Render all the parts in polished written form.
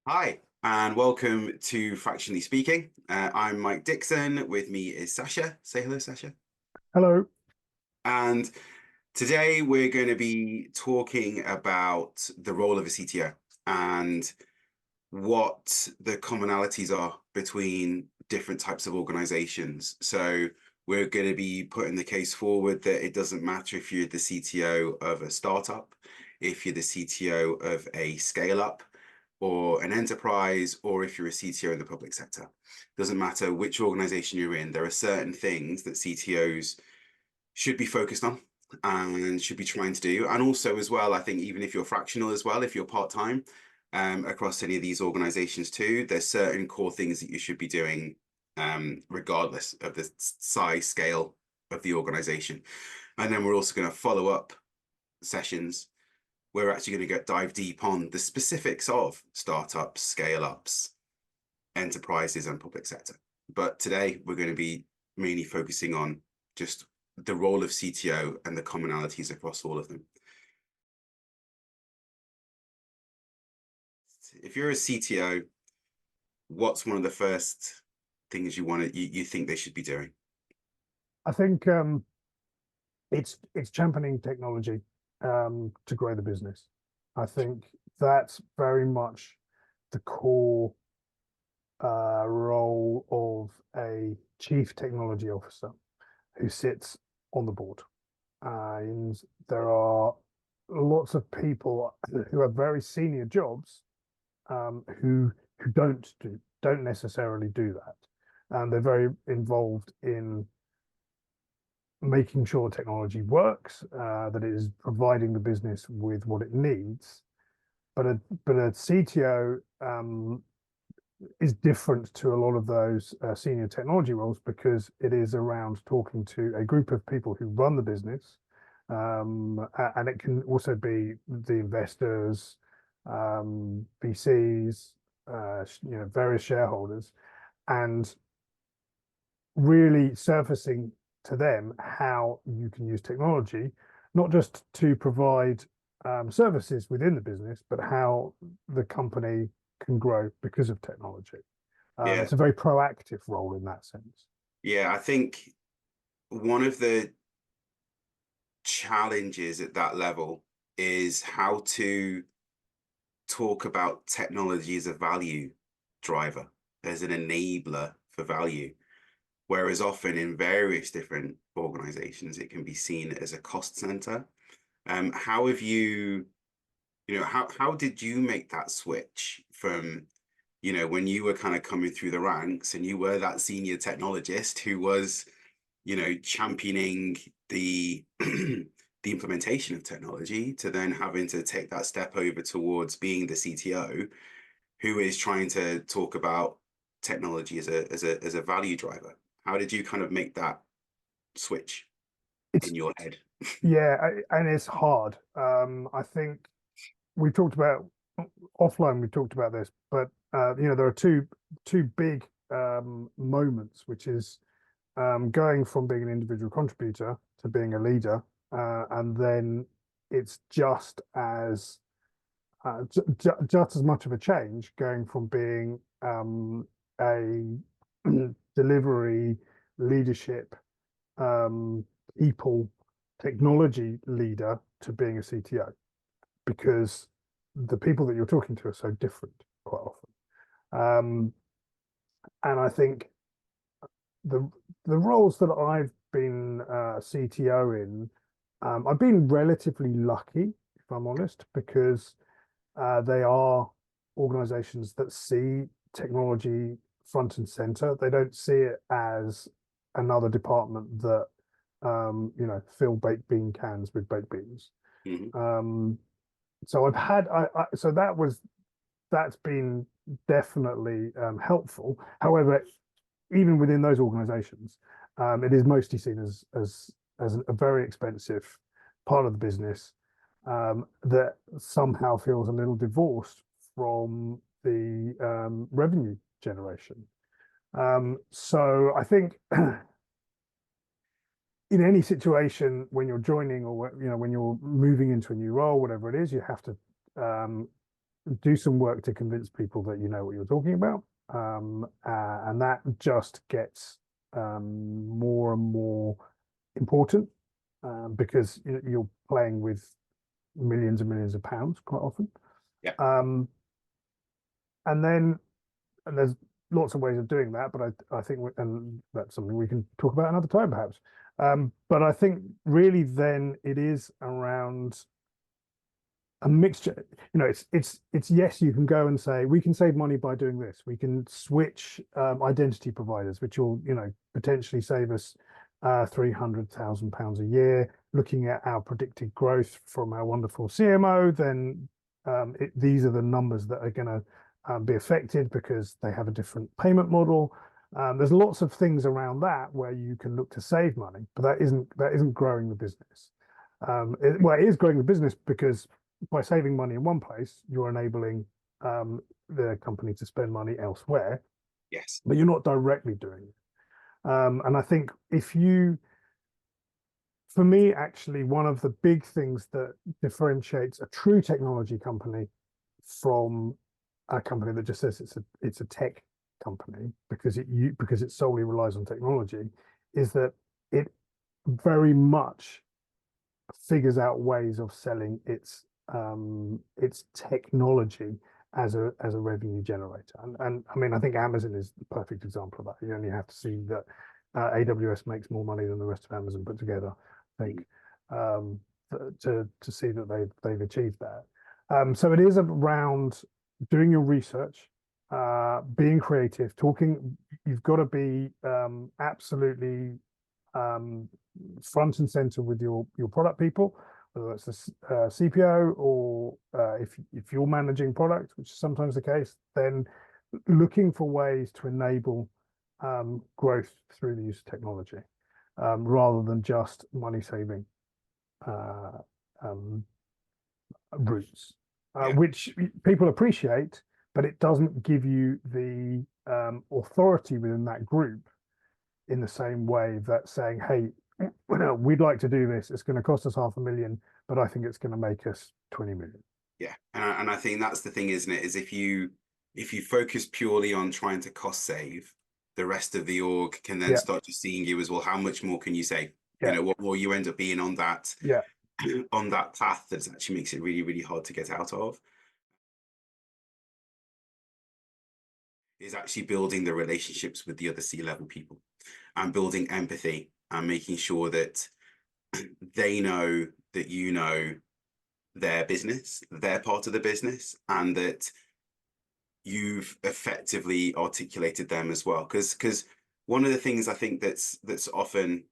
Hi, and welcome to Fractionally Speaking. I'm Mike Dixon. With me is Sasha. Say hello, Sasha. Hello. And today we're going to be talking about the role of a CTO and what the commonalities are between different types of organizations. So we're going to be putting the case forward that it doesn't matter if you're the CTO of a startup, if you're the CTO of a scale up or an enterprise, or if you're a CTO in the public sector. Doesn't matter which organization you're in, there are certain things that CTOs should be focused on and should be trying to do. And also as well, I think even if you're fractional as well, if you're part-time across any of these organizations too, there's certain core things that you should be doing regardless of the size scale of the organization. And then we're also going to follow up sessions. We're actually going to dive deep on the specifics of startups, scale-ups, enterprises, and public sector. But today we're going to be mainly focusing on just the role of CTO and the commonalities across all of them. If you're a CTO, what's one of the first things you think they should be doing? I think it's championing technology to grow the business. I think that's very much the core role of a chief technology officer who sits on the board. And there are lots of people who have very senior jobs who don't necessarily do that. And they're very involved in making sure technology works, that it is providing the business with what it needs. But a CTO is different to a lot of those senior technology roles because it is around talking to a group of people who run the business, and it can also be the investors, VCs, various shareholders, and really surfacing to them how you can use technology, not just to provide services within the business, but how the company can grow because of technology. Yeah, It's a very proactive role in that sense. yeah, I think one of the challenges at that level is how to talk about technology as a value driver, as an enabler for value. Whereas often in various different organizations, it can be seen as a cost center. How have how did you make that switch from, when you were kind of coming through the ranks and you were that senior technologist who was, championing the the implementation of technology to then having to take that step over towards being the CTO who is trying to talk about technology as a value driver? How did you kind of make that switch It's in your head? Yeah, and it's hard. I think we talked about offline. We talked about this, but there are two big moments, which is going from being an individual contributor to being a leader, and then it's just as much of a change going from being a delivery leadership people technology leader to being a CTO, because the people that you're talking to are so different quite often. And I think the the roles that I've been CTO in, I've been relatively lucky, if I'm honest, because they are organizations that see technology front and center. They don't see it as another department that fill baked bean cans with baked beans. Mhm. So that's been definitely helpful. However, even within those organizations, it is mostly seen as a very expensive part of the business, that somehow feels a little divorced from the revenue generation. So I think in any situation when you're joining, or when you're moving into a new role, whatever it is, you have to do some work to convince people that you know what you're talking about. And that just gets more and more important because you're playing with millions and millions of pounds quite often. Yeah. And then and there's lots of ways of doing that, but I think and that's something we can talk about another time perhaps. But I think really then it is around a mixture. It's yes, you can go and say we can save money by doing this. We can switch identity providers, which will potentially save us £300,000 a year. Looking at our predicted growth from our wonderful CMO, then these are the numbers that are going to be affected because they have a different payment model. There's lots of things around that where you can look to save money, but that isn't growing the business. It is growing the business because by saving money in one place, you're enabling the company to spend money elsewhere. Yes. But you're not directly doing it. And I think for me, actually, one of the big things that differentiates a true technology company from a company that just says it's a tech company because it solely relies on technology is that it very much figures out ways of selling its technology as a revenue generator. And I mean, I think Amazon is the perfect example of that. You only have to see that AWS makes more money than the rest of Amazon put together, I think, to see that they've achieved that. So it is around doing your research, being creative, talking. You've got to be absolutely front and center with your product people, whether it's the CPO or if you're managing product, which is sometimes the case, then looking for ways to enable growth through the use of technology rather than just money saving routes, which people appreciate, but it doesn't give you the authority within that group in the same way that saying, hey, we'd like to do this. It's going to cost us £500,000, but I think it's going to make us 20 million. Yeah. And I think that's the thing, isn't it? Is if you focus purely on trying to cost save, the rest of the org can then start just seeing you as, well, how much more can you save? What more you end up being on that on that path that actually makes it really, really hard to get out of. Is actually building the relationships with the other C-level people and building empathy and making sure that they know that you know their business, their part of the business, and that you've effectively articulated them as well. Because one of the things I think that's often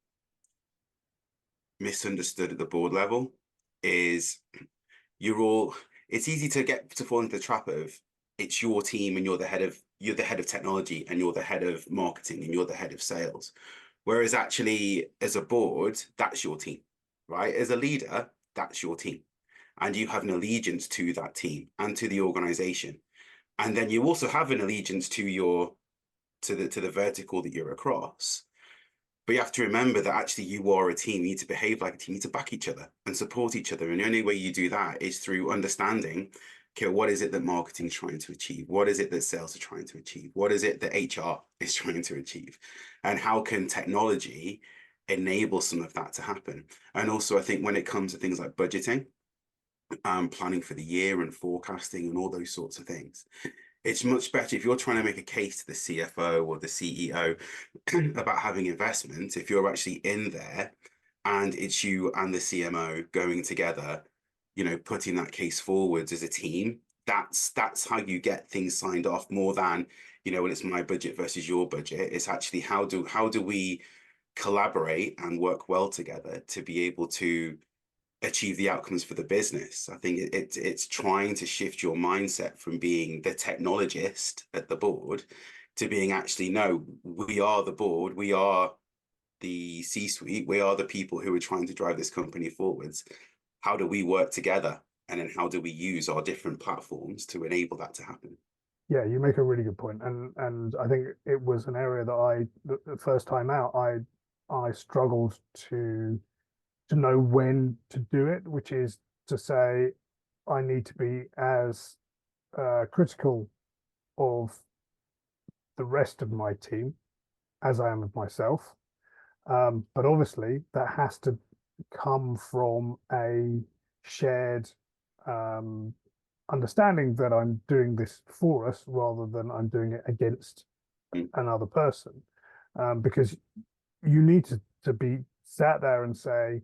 misunderstood at the board level is it's easy to fall into the trap of it's your team and you're the head of technology and you're the head of marketing and you're the head of sales. Whereas actually as a board, that's your team, right? As a leader, that's your team. And you have an allegiance to that team and to the organization. And then you also have an allegiance to the vertical that you're across. But you have to remember that actually you are a team. You need to behave like a team. You need to back each other and support each other. And the only way you do that is through understanding, okay, what is it that marketing is trying to achieve? What is it that sales are trying to achieve? What is it that HR is trying to achieve? And how can technology enable some of that to happen? And also, I think when it comes to things like budgeting, planning for the year and forecasting and all those sorts of things, it's much better if you're trying to make a case to the CFO or the CEO about having investment, if you're actually in there and it's you and the CMO going together, putting that case forwards as a team. That's how you get things signed off more than, well, it's my budget versus your budget. It's actually how do we collaborate and work well together to be able to achieve the outcomes for the business. I think it's trying to shift your mindset from being the technologist at the board to being actually, no, we are the board, we are the C-suite, we are the people who are trying to drive this company forwards. How do we work together? And then how do we use our different platforms to enable that to happen? Yeah, you make a really good point. And I think it was an area that the first time out, I struggled to know when to do it, which is to say I need to be as critical of the rest of my team as I am of myself. But obviously that has to come from a shared understanding that I'm doing this for us rather than I'm doing it against another person. Because you need to be sat there and say,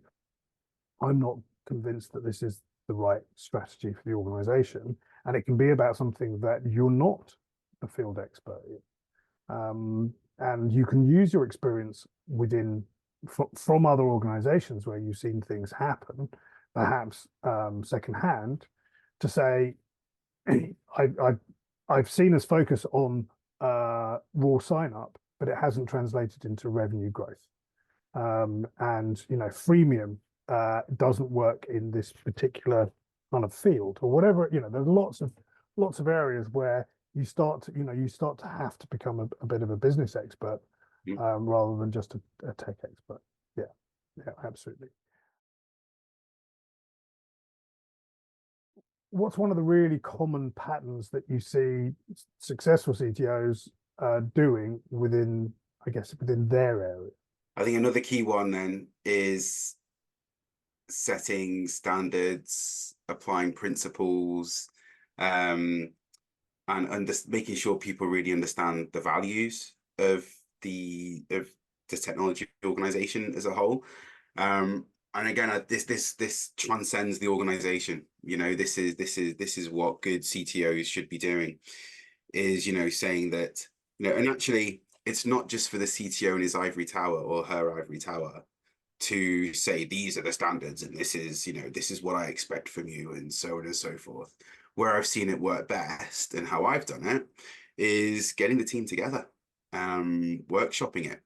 I'm not convinced that this is the right strategy for the organization. And it can be about something that you're not a field expert in. And you can use your experience from other organizations where you've seen things happen, perhaps secondhand, to say, I've seen us focus on raw sign up, but it hasn't translated into revenue growth. And freemium doesn't work in this particular kind of field or whatever. There's lots of areas where you start to have to become a bit of a business expert rather than just a tech expert. Yeah, absolutely. What's one of the really common patterns that you see successful CTOs doing within their area? I think another key one then is setting standards, applying principles, and making sure people really understand the values of the technology organization as a whole. And again, this transcends the organization. This is what good CTOs should be doing, is saying that and actually it's not just for the CTO in his ivory tower or her ivory tower to say these are the standards and this is what I expect from you and so on and so forth. Where I've seen it work best and how I've done it is getting the team together, workshopping it,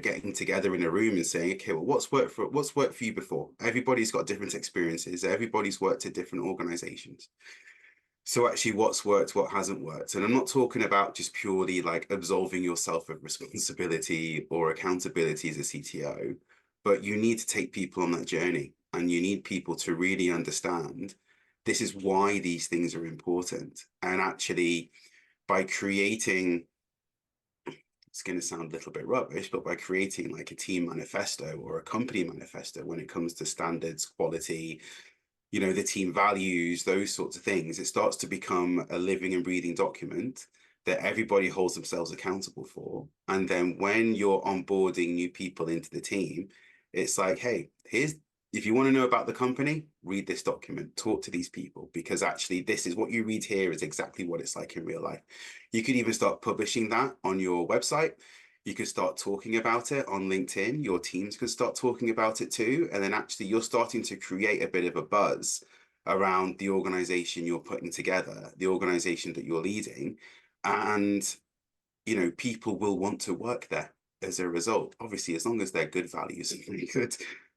getting together in a room and saying, okay, well, what's worked for you before? Everybody's got different experiences. Everybody's worked at different organizations. So actually what's worked, what hasn't worked. And I'm not talking about just purely like absolving yourself of responsibility or accountability as a CTO, but you need to take people on that journey and you need people to really understand this is why these things are important. And actually by creating, it's going to sound a little bit rubbish, but by creating like a team manifesto or a company manifesto when it comes to standards, quality, the team values, those sorts of things, it starts to become a living and breathing document that everybody holds themselves accountable for. And then when you're onboarding new people into the team, it's like, hey, if you want to know about the company, read this document, talk to these people, because actually this is what you read here is exactly what it's like in real life. You could even start publishing that on your website. You could start talking about it on LinkedIn. Your teams could start talking about it too. And then actually you're starting to create a bit of a buzz around the organization you're putting together, the organization that you're leading. And, people will want to work there as a result. Obviously, as long as they're good values and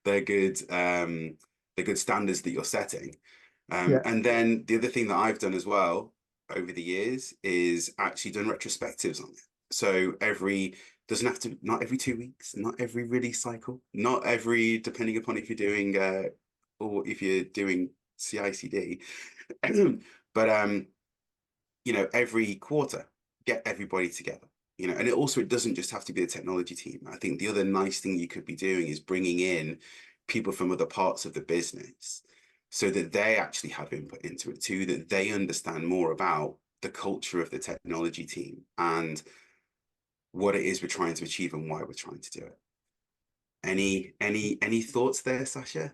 they're good standards that you're setting. And then the other thing that I've done as well over the years is actually done retrospectives on it. So doesn't have to, not every 2 weeks, not every release cycle, not every, depending upon if you're doing or if you're doing CI/CD, but every quarter, get everybody together. And it doesn't just have to be the technology team. I think the other nice thing you could be doing is bringing in people from other parts of the business so that they actually have input into it too, that they understand more about the culture of the technology team and what it is we're trying to achieve and why we're trying to do it. Any thoughts there, Sasha?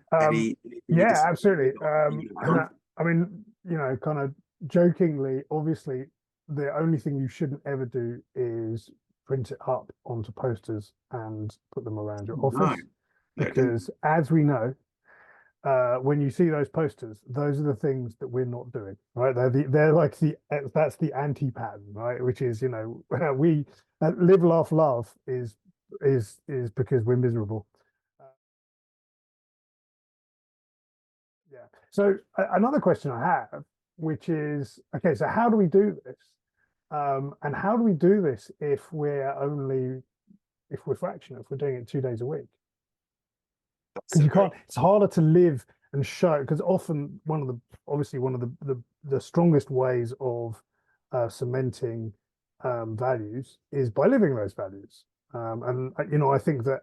Yeah, absolutely. I mean, kind of jokingly, obviously, the only thing you shouldn't ever do is print it up onto posters and put them around your office, because as we know, when you see those posters, those are the things that we're not doing, right? They're like that's the anti-pattern, right? Which is, we live, laugh, love is because we're miserable. Yeah. So another question I have, which is, okay, so how do we do this? And how do we do this if we're fractional, if we're doing it 2 days a week? Because you can't, it's harder to live and show, because often obviously one of the strongest ways of cementing values is by living those values. And I think that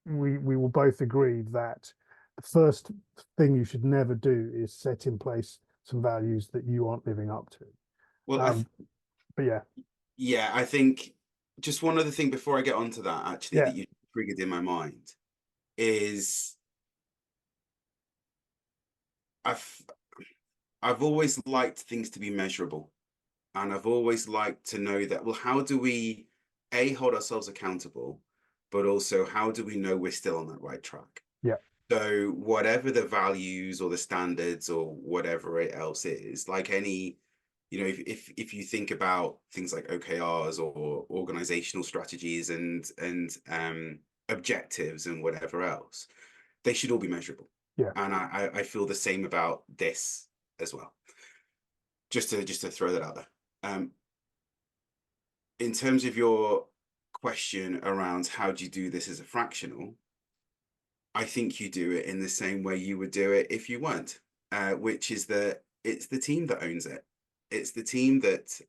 we will both agree that the first thing you should never do is set in place some values that you aren't living up to. Well, but yeah, I think just one other thing before I get onto that, actually, yeah, that you triggered in my mind is I've always liked things to be measurable, and I've always liked to know that, well, how do we hold ourselves accountable, but also how do we know we're still on that right track? yeah, So whatever the values or the standards or whatever it else is, like any, if you think about things like OKRs or organizational strategies and objectives and whatever else, they should all be measurable. yeah. And I feel the same about this as well. Just to throw that out there. In terms of your question around how do you do this as a fractional, I think you do it in the same way you would do it if you weren't, which is that it's the team that owns it. It's the team that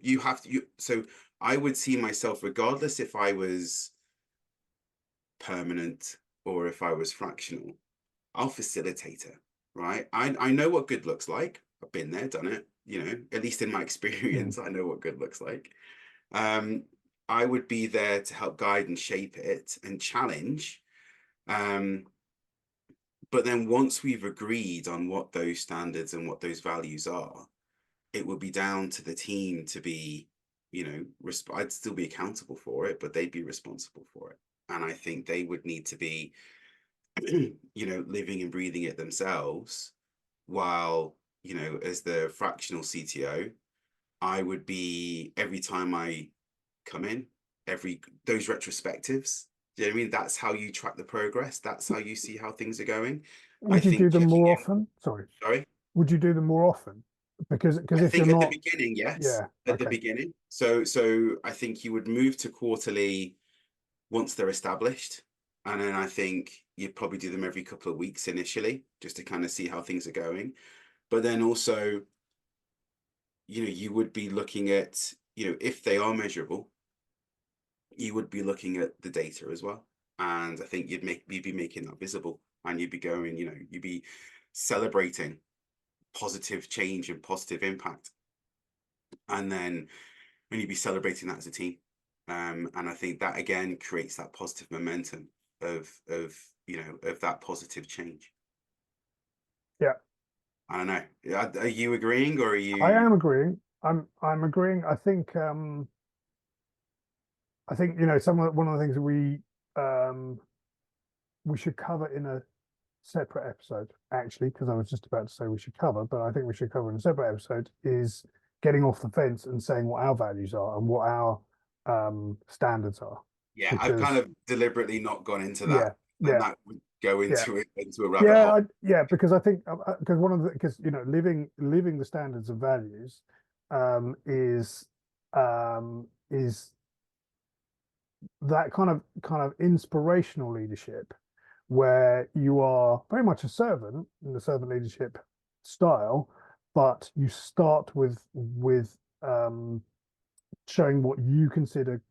you have to. So I would see myself, regardless if I was permanent or if I was fractional, I'll facilitate it, right? I know what good looks like. I've been there, done it. At least in my experience, I know what good looks like. I would be there to help guide and shape it and challenge. But then once we've agreed on what those standards and what those values are, it would be down to the team to be, I'd still be accountable for it, but they'd be responsible for it. And I think they would need to be, living and breathing it themselves, while, as the fractional CTO, I would be, every time I come in, those retrospectives, do you know what I mean? That's how you track the progress. That's how you see how things are going. I Would you do think them checking more in. often? Sorry. Sorry. Would you do them more often? Because I if you're think at the not, beginning, yes. yeah, At the okay, beginning. So I think you would move to quarterly once they're established. And then I think you'd probably do them every couple of weeks initially, just to kind of see how things are going. But then also, you would be looking at, if they are measurable, you would be looking at the data as well. And I think you'd be making that visible, and you'd be going, you'd be celebrating positive change and positive impact. And then when you'd be celebrating that as a team. And I think that again creates that positive momentum of that positive change. yeah, I don't know. Are you agreeing, or are I you? am agreeing. I'm agreeing. I think one of the things we should cover in a separate episode, actually, because I was just about to say we should cover, but I think we should cover in a separate episode, is getting off the fence and saying what our values are and what our standards are. Yeah, I've kind Because of deliberately not gone into yeah, that, and yeah, that would go yeah, into a rabbit yeah, hole. because I think because living the standards of values is that kind of inspirational leadership where you are very much a servant in the servant leadership style, but you start with showing what you consider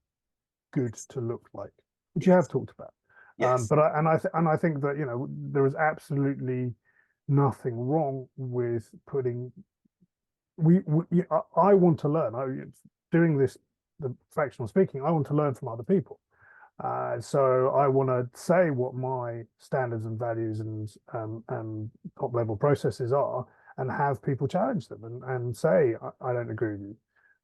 good to look like, which you have Yes, talked about. yes, And I think that there is absolutely nothing wrong with putting. I want to learn. Doing this, the fractional speaking, I want to learn from other people. So I want to say what my standards and values and top level processes are, and have people challenge them and say I don't agree with you.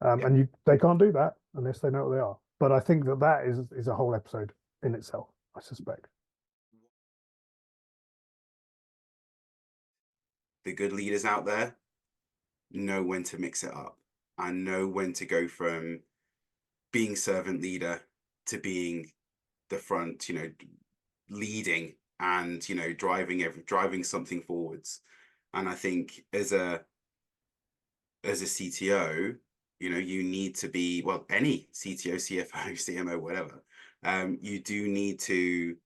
yeah. And they can't do that unless they know what they are. But I think that is a whole episode in itself, I suspect. The good leaders out there know when to mix it up and know when to go from being servant leader to being the front, leading and driving something forwards. And I think as a CTO, you need to be, well, any CTO, CFO, CMO, whatever, you do need to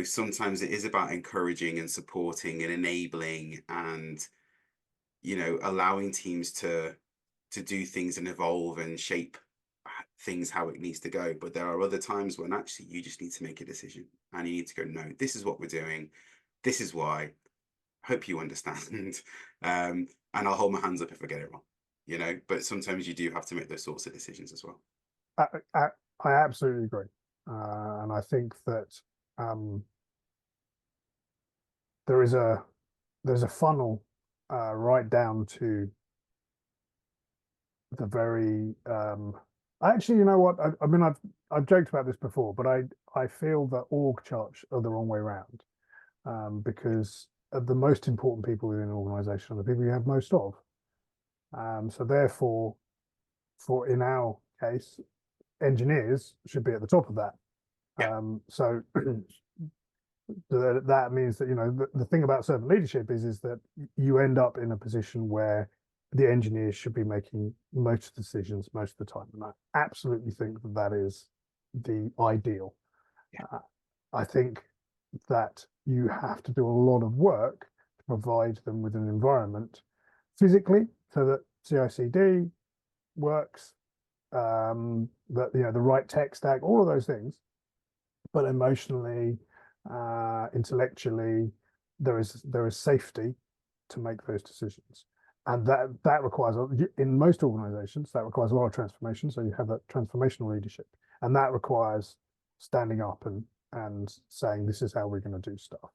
sometimes it is about encouraging and supporting and enabling and, allowing teams to do things and evolve and shape things how it needs to go. But there are other times when actually you just need to make a decision and you need to go, no, this is what we're doing. This is why. Hope you understand. And I'll hold my hands up if I get it wrong, but sometimes you do have to make those sorts of decisions as well. I absolutely agree. And I think that there's a funnel right down to the very actually, you know what? I mean, I've joked about this before, but I feel that org charts are the wrong way around, because the most important people within an organization are the people you have most of. So therefore, in our case, engineers should be at the top of that. Yeah. So that means that the thing about servant leadership is that you end up in a position where the engineers should be making most of the decisions most of the time, and I absolutely think that is the ideal. Yeah. I think that you have to do a lot of work to provide them with an environment physically so that CI/CD works, that the right tech stack, all of those things, but emotionally, intellectually, there is safety to make those decisions, and that requires, in most organizations, that requires a lot of transformation. So you have that transformational leadership, and that requires standing up and saying, this is how we're going to do stuff,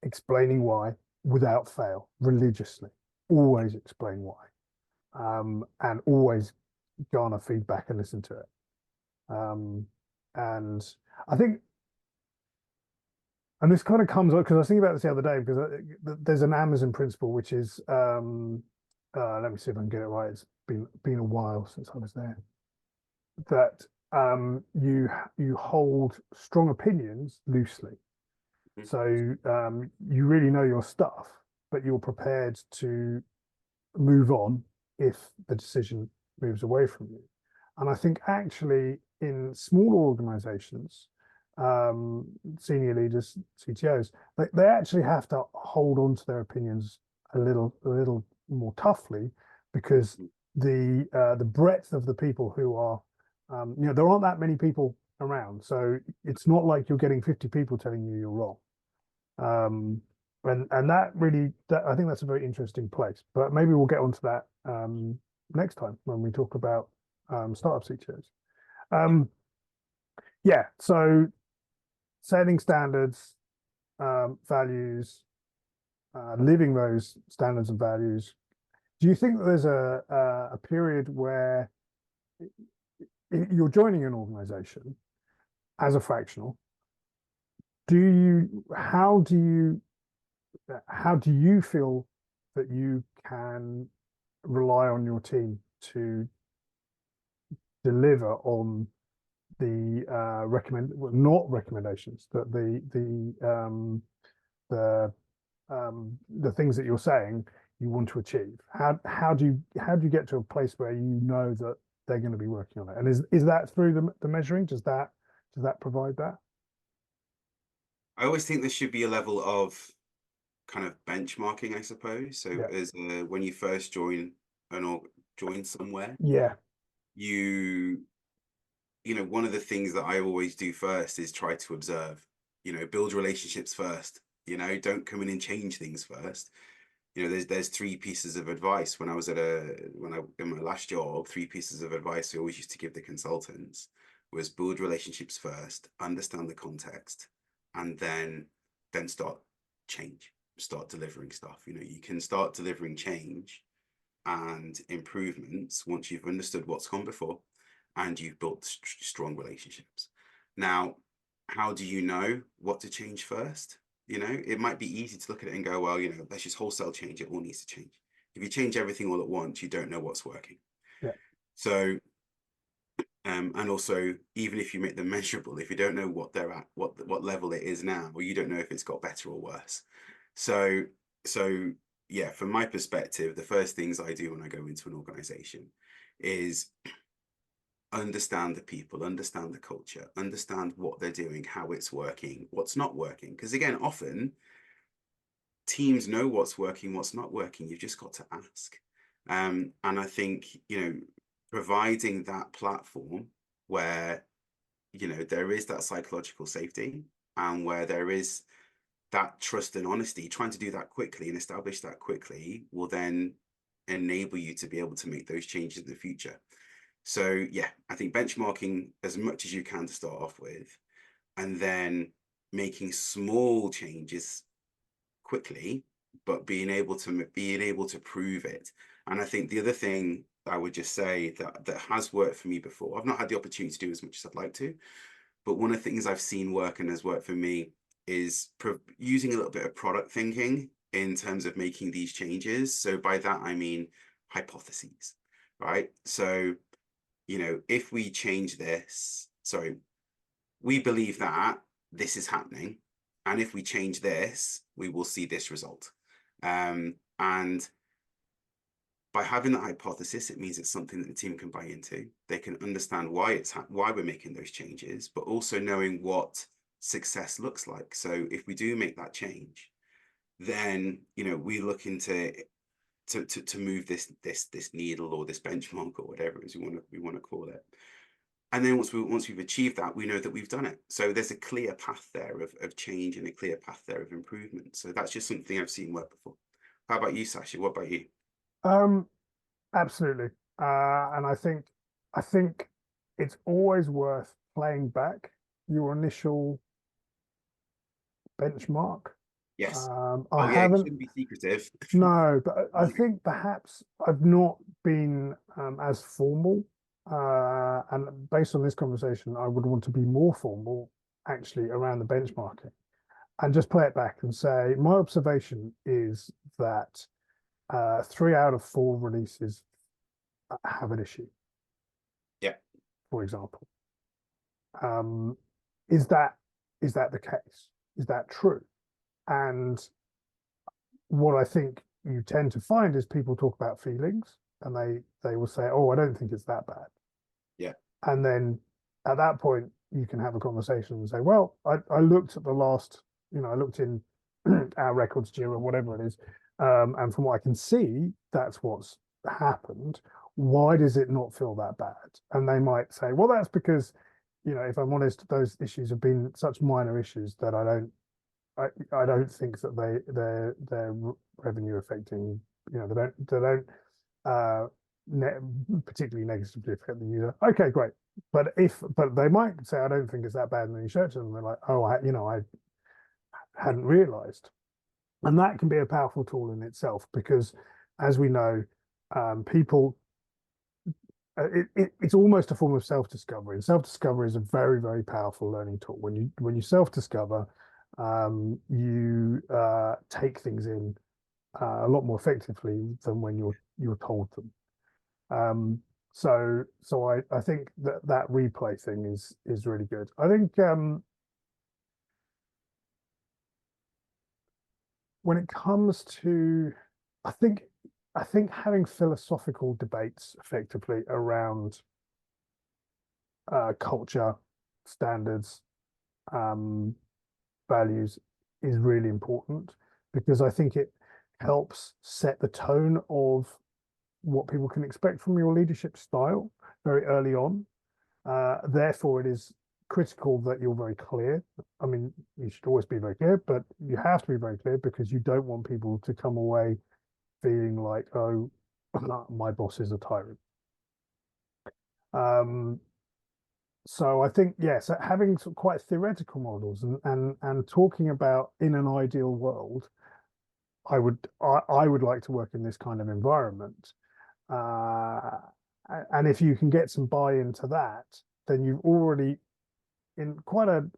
explaining why without fail, religiously, always explain why, and always garner feedback and listen to it. And I think, and this kind of comes up because I was thinking about this the other day, because there's an Amazon principle, which is, let me see if I can get it right. It's been a while since I was there. That you hold strong opinions loosely. Mhm. So you really know your stuff, but you're prepared to move on if the decision moves away from you. And I think actually in smaller organizations, senior leaders, CTOs, they actually have to hold on to their opinions a little more toughly, because the breadth of the people who are, there aren't that many people around. So it's not like you're getting 50 people telling you you're wrong. And that really, I think that's a very interesting place. But maybe we'll get onto that next time when we talk about startup CTOs. Yeah, so setting standards, values, living those standards and values. Do you think that there's a period where you're joining an organization as a fractional? How do you feel that you can rely on your team to deliver on the not recommendations, that the things that you're saying you want to achieve? How do you get to a place where you know that they're going to be working on it? And is that through the measuring? Does that provide that? I always think there should be a level of kind of benchmarking, I suppose. So Yeah. as when you first join somewhere, Yeah. you one of the things that I always do first is try to observe, build relationships first, don't come in and change things first. There's three pieces of advice when I in my last job, three pieces of advice I always used to give the consultants was build relationships first, understand the context, and then start delivering stuff. You can start delivering change and improvements once you've understood what's gone before and you've built strong relationships. Now, how do you know what to change first? It might be easy to look at it and go, well, let's just wholesale change. It all needs to change. If you change everything all at once, you don't know what's working. Yeah. So, and also, even if you make them measurable, if you don't know what they're at, what level it is now, or you don't know if it's got better or worse. So yeah, from my perspective, the first things I do when I go into an organization is understand the people, understand the culture, understand what they're doing, how it's working, what's not working. Because again, often teams know what's working, what's not working. You've just got to ask. And I think, providing that platform where, there is that psychological safety and where there is that trust and honesty, trying to do that quickly and establish that quickly will then enable you to be able to make those changes in the future. So yeah, I think benchmarking as much as you can to start off with, and then making small changes quickly, but being able to prove it. And I think the other thing I would just say that has worked for me before, I've not had the opportunity to do as much as I'd like to, but one of the things I've seen work and has worked for me is using a little bit of product thinking in terms of making these changes. So by that, I mean hypotheses, right? So, if we change this, sorry, we believe that this is happening. And if we change this, we will see this result. And by having that hypothesis, it means it's something that the team can buy into. They can understand why why we're making those changes, but also knowing what success looks like. So if we do make that change, then we look into to move this needle or this benchmark or whatever it is we want to call it. And then once we've achieved that, we know that we've done it. So there's a clear path there of change and a clear path there of improvement. So that's just something I've seen work before. How about you, Sasha? What about you? Absolutely. And I think it's always worth playing back your initial benchmark. Yes. I Oh yeah, you haven't, shouldn't be secretive. no, but I think perhaps I've not been as formal. And based on this conversation, I would want to be more formal actually around the benchmarking and just play it back and say, my observation is that 3 out of 4 releases have an issue, Yeah. for example. Um, is that the case? Is that true? And what I think you tend to find is people talk about feelings and they will say, "Oh, I don't think it's that bad." Yeah. And then at that point, you can have a conversation and say, "Well, I looked at the last, I looked in our records, Jira, or whatever it is, and from what I can see, that's what's happened. Why does it not feel that bad?" And they might say, "Well, that's because, if I'm honest, those issues have been such minor issues that I don't think that they're revenue affecting. They don't uh, particularly negatively affect the user." Okay, great. But they might say, "I don't think it's that bad," and then you search them and they're like, "Oh, I hadn't realized." And that can be a powerful tool in itself because, as we know, people it's almost a form of self-discovery. And self-discovery is a very, very powerful learning tool. When you self-discover, you take things in a lot more effectively than when you're told them. So I think that replay thing is really good. I think when it comes to, I think I think having philosophical debates effectively around culture, standards, um, values is really important because I think it helps set the tone of what people can expect from your leadership style very early on. Therefore, it is critical that you're very clear. I mean, you should always be very clear, but you have to be very clear because you don't want people to come away feeling like, oh, my boss is a tyrant. Um, so I think yes, having some quite theoretical models and talking about in an ideal world, I would like to work in this kind of environment. Uh, and if you can get some buy-in to that, then you've already in quite an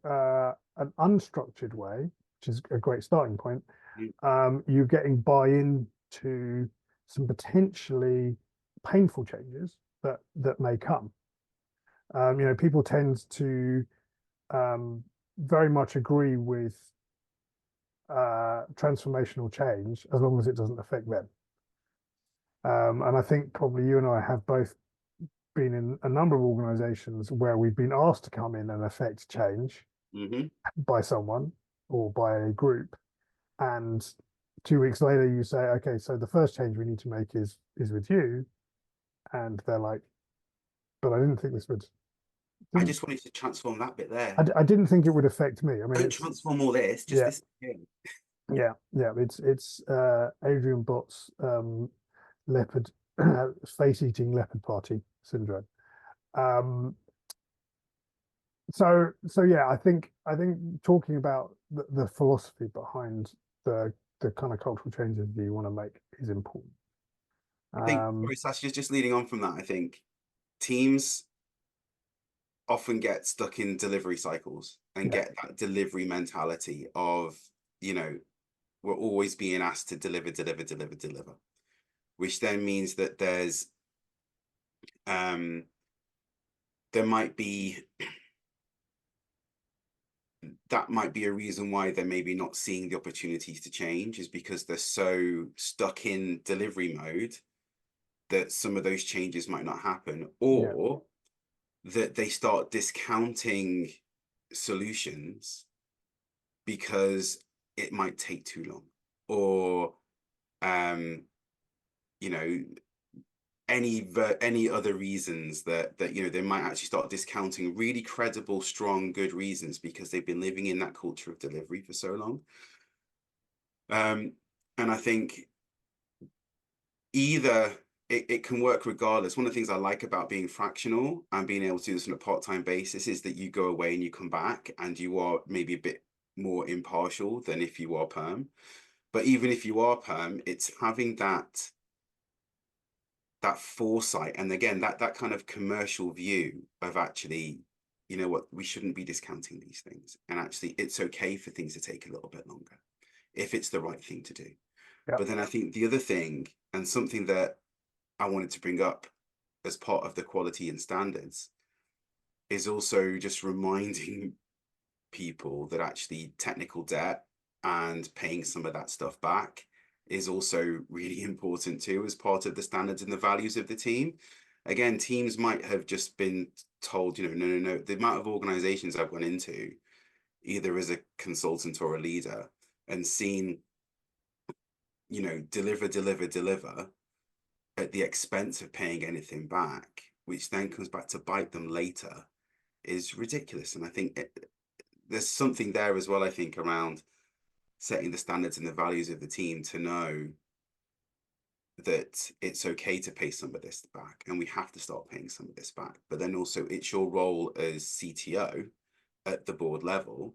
unstructured way, which is a great starting point. You're getting buy-in to some potentially painful changes that may come. People tend to very much agree with transformational change as long as it doesn't affect them. And I think probably you and I have both been in a number of organizations where we've been asked to come in and affect change by someone or by a group. And 2 weeks later, you say, okay, so the first change we need to make is with you. And they're like, but I didn't think this would. I just wanted to transform that bit there. I didn't think it would affect me. I mean, don't transform all this, just this thing. Yeah. It's Adrian Bott's leopard face-eating leopard party syndrome. So yeah, I think talking about the philosophy behind the kind of cultural changes that you want to make is important. I think, sorry, Sasha, just leading on from that, I think teams often get stuck in delivery cycles and get that delivery mentality of, you know, we're always being asked to deliver, which then means that there might be that might be a reason why they're maybe not seeing the opportunities to change, is because they're so stuck in delivery mode that some of those changes might not happen, or that they start discounting solutions because it might take too long, or you know, any other reasons that you know, they might actually start discounting really credible, strong, good reasons because they've been living in that culture of delivery for so long. And I think either it can work regardless. One of the things I like about being fractional and being able to do this on a part-time basis is that you go away and you come back and you are maybe a bit more impartial than if you are perm. But even if you are perm, it's having that foresight, and again that kind of commercial view of actually, you know what, we shouldn't be discounting these things, and actually it's okay for things to take a little bit longer if it's the right thing to do. But then I think the other thing, and something that I wanted to bring up as part of the quality and standards, is also just reminding people that actually technical debt and paying some of that stuff back is also really important too, as part of the standards and the values of the team. Again, teams might have just been told, you know, no. The amount of organizations I've gone into, either as a consultant or a leader, and seen, you know, deliver at the expense of paying anything back, which then comes back to bite them later, is ridiculous. And I think there's something there as well, I think, around setting the standards and the values of the team to know that it's okay to pay some of this back, and we have to start paying some of this back. But then also it's your role as CTO at the board level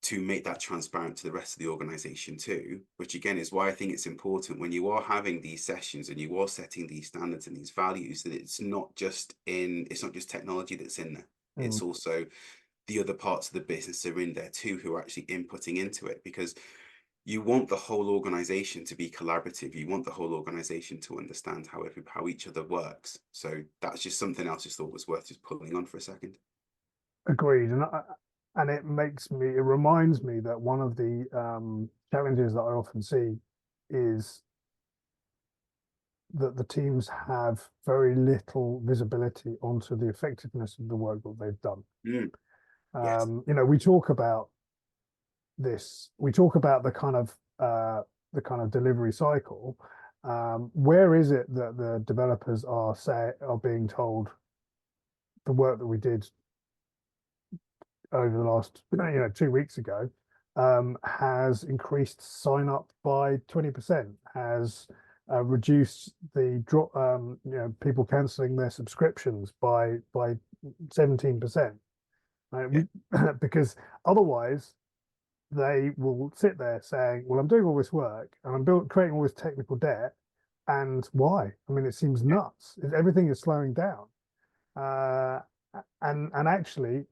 to make that transparent to the rest of the organization too, which again is why I think it's important when you are having these sessions and you are setting these standards and these values, that it's not just technology that's in there. It's also the other parts of the business are in there too, who are actually inputting into it, because you want the whole organization to be collaborative. You want the whole organization to understand how each other works. So that's just something else I just thought was worth just pulling on for a second. Agreed. And it reminds me that one of the challenges that I often see is that the teams have very little visibility onto the effectiveness of the work that they've done. Yes. You know, we talk about this. We talk about the kind of delivery cycle. Where is it that the developers are being told the work that we did over the last 2 weeks ago has increased sign up by 20%, has reduced the drop, people cancelling their subscriptions by 17%, because otherwise they will sit there saying, well, I'm doing all this work and I'm creating all this technical debt, and why? I mean, it seems nuts. Everything is slowing down, and actually,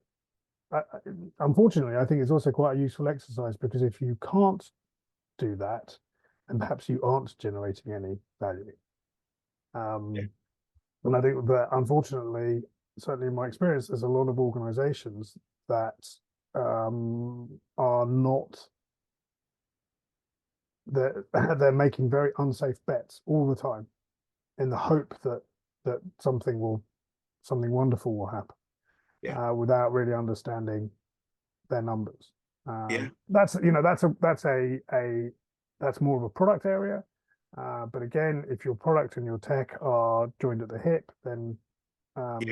unfortunately, I think it's also quite a useful exercise, because if you can't do that, then perhaps you aren't generating any value. And I think that, unfortunately, certainly in my experience, there's a lot of organizations that are not, they're making very unsafe bets all the time in the hope that something will something wonderful will happen without really understanding their numbers. That's that's more of a product area. But again, if your product and your tech are joined at the hip, then well, it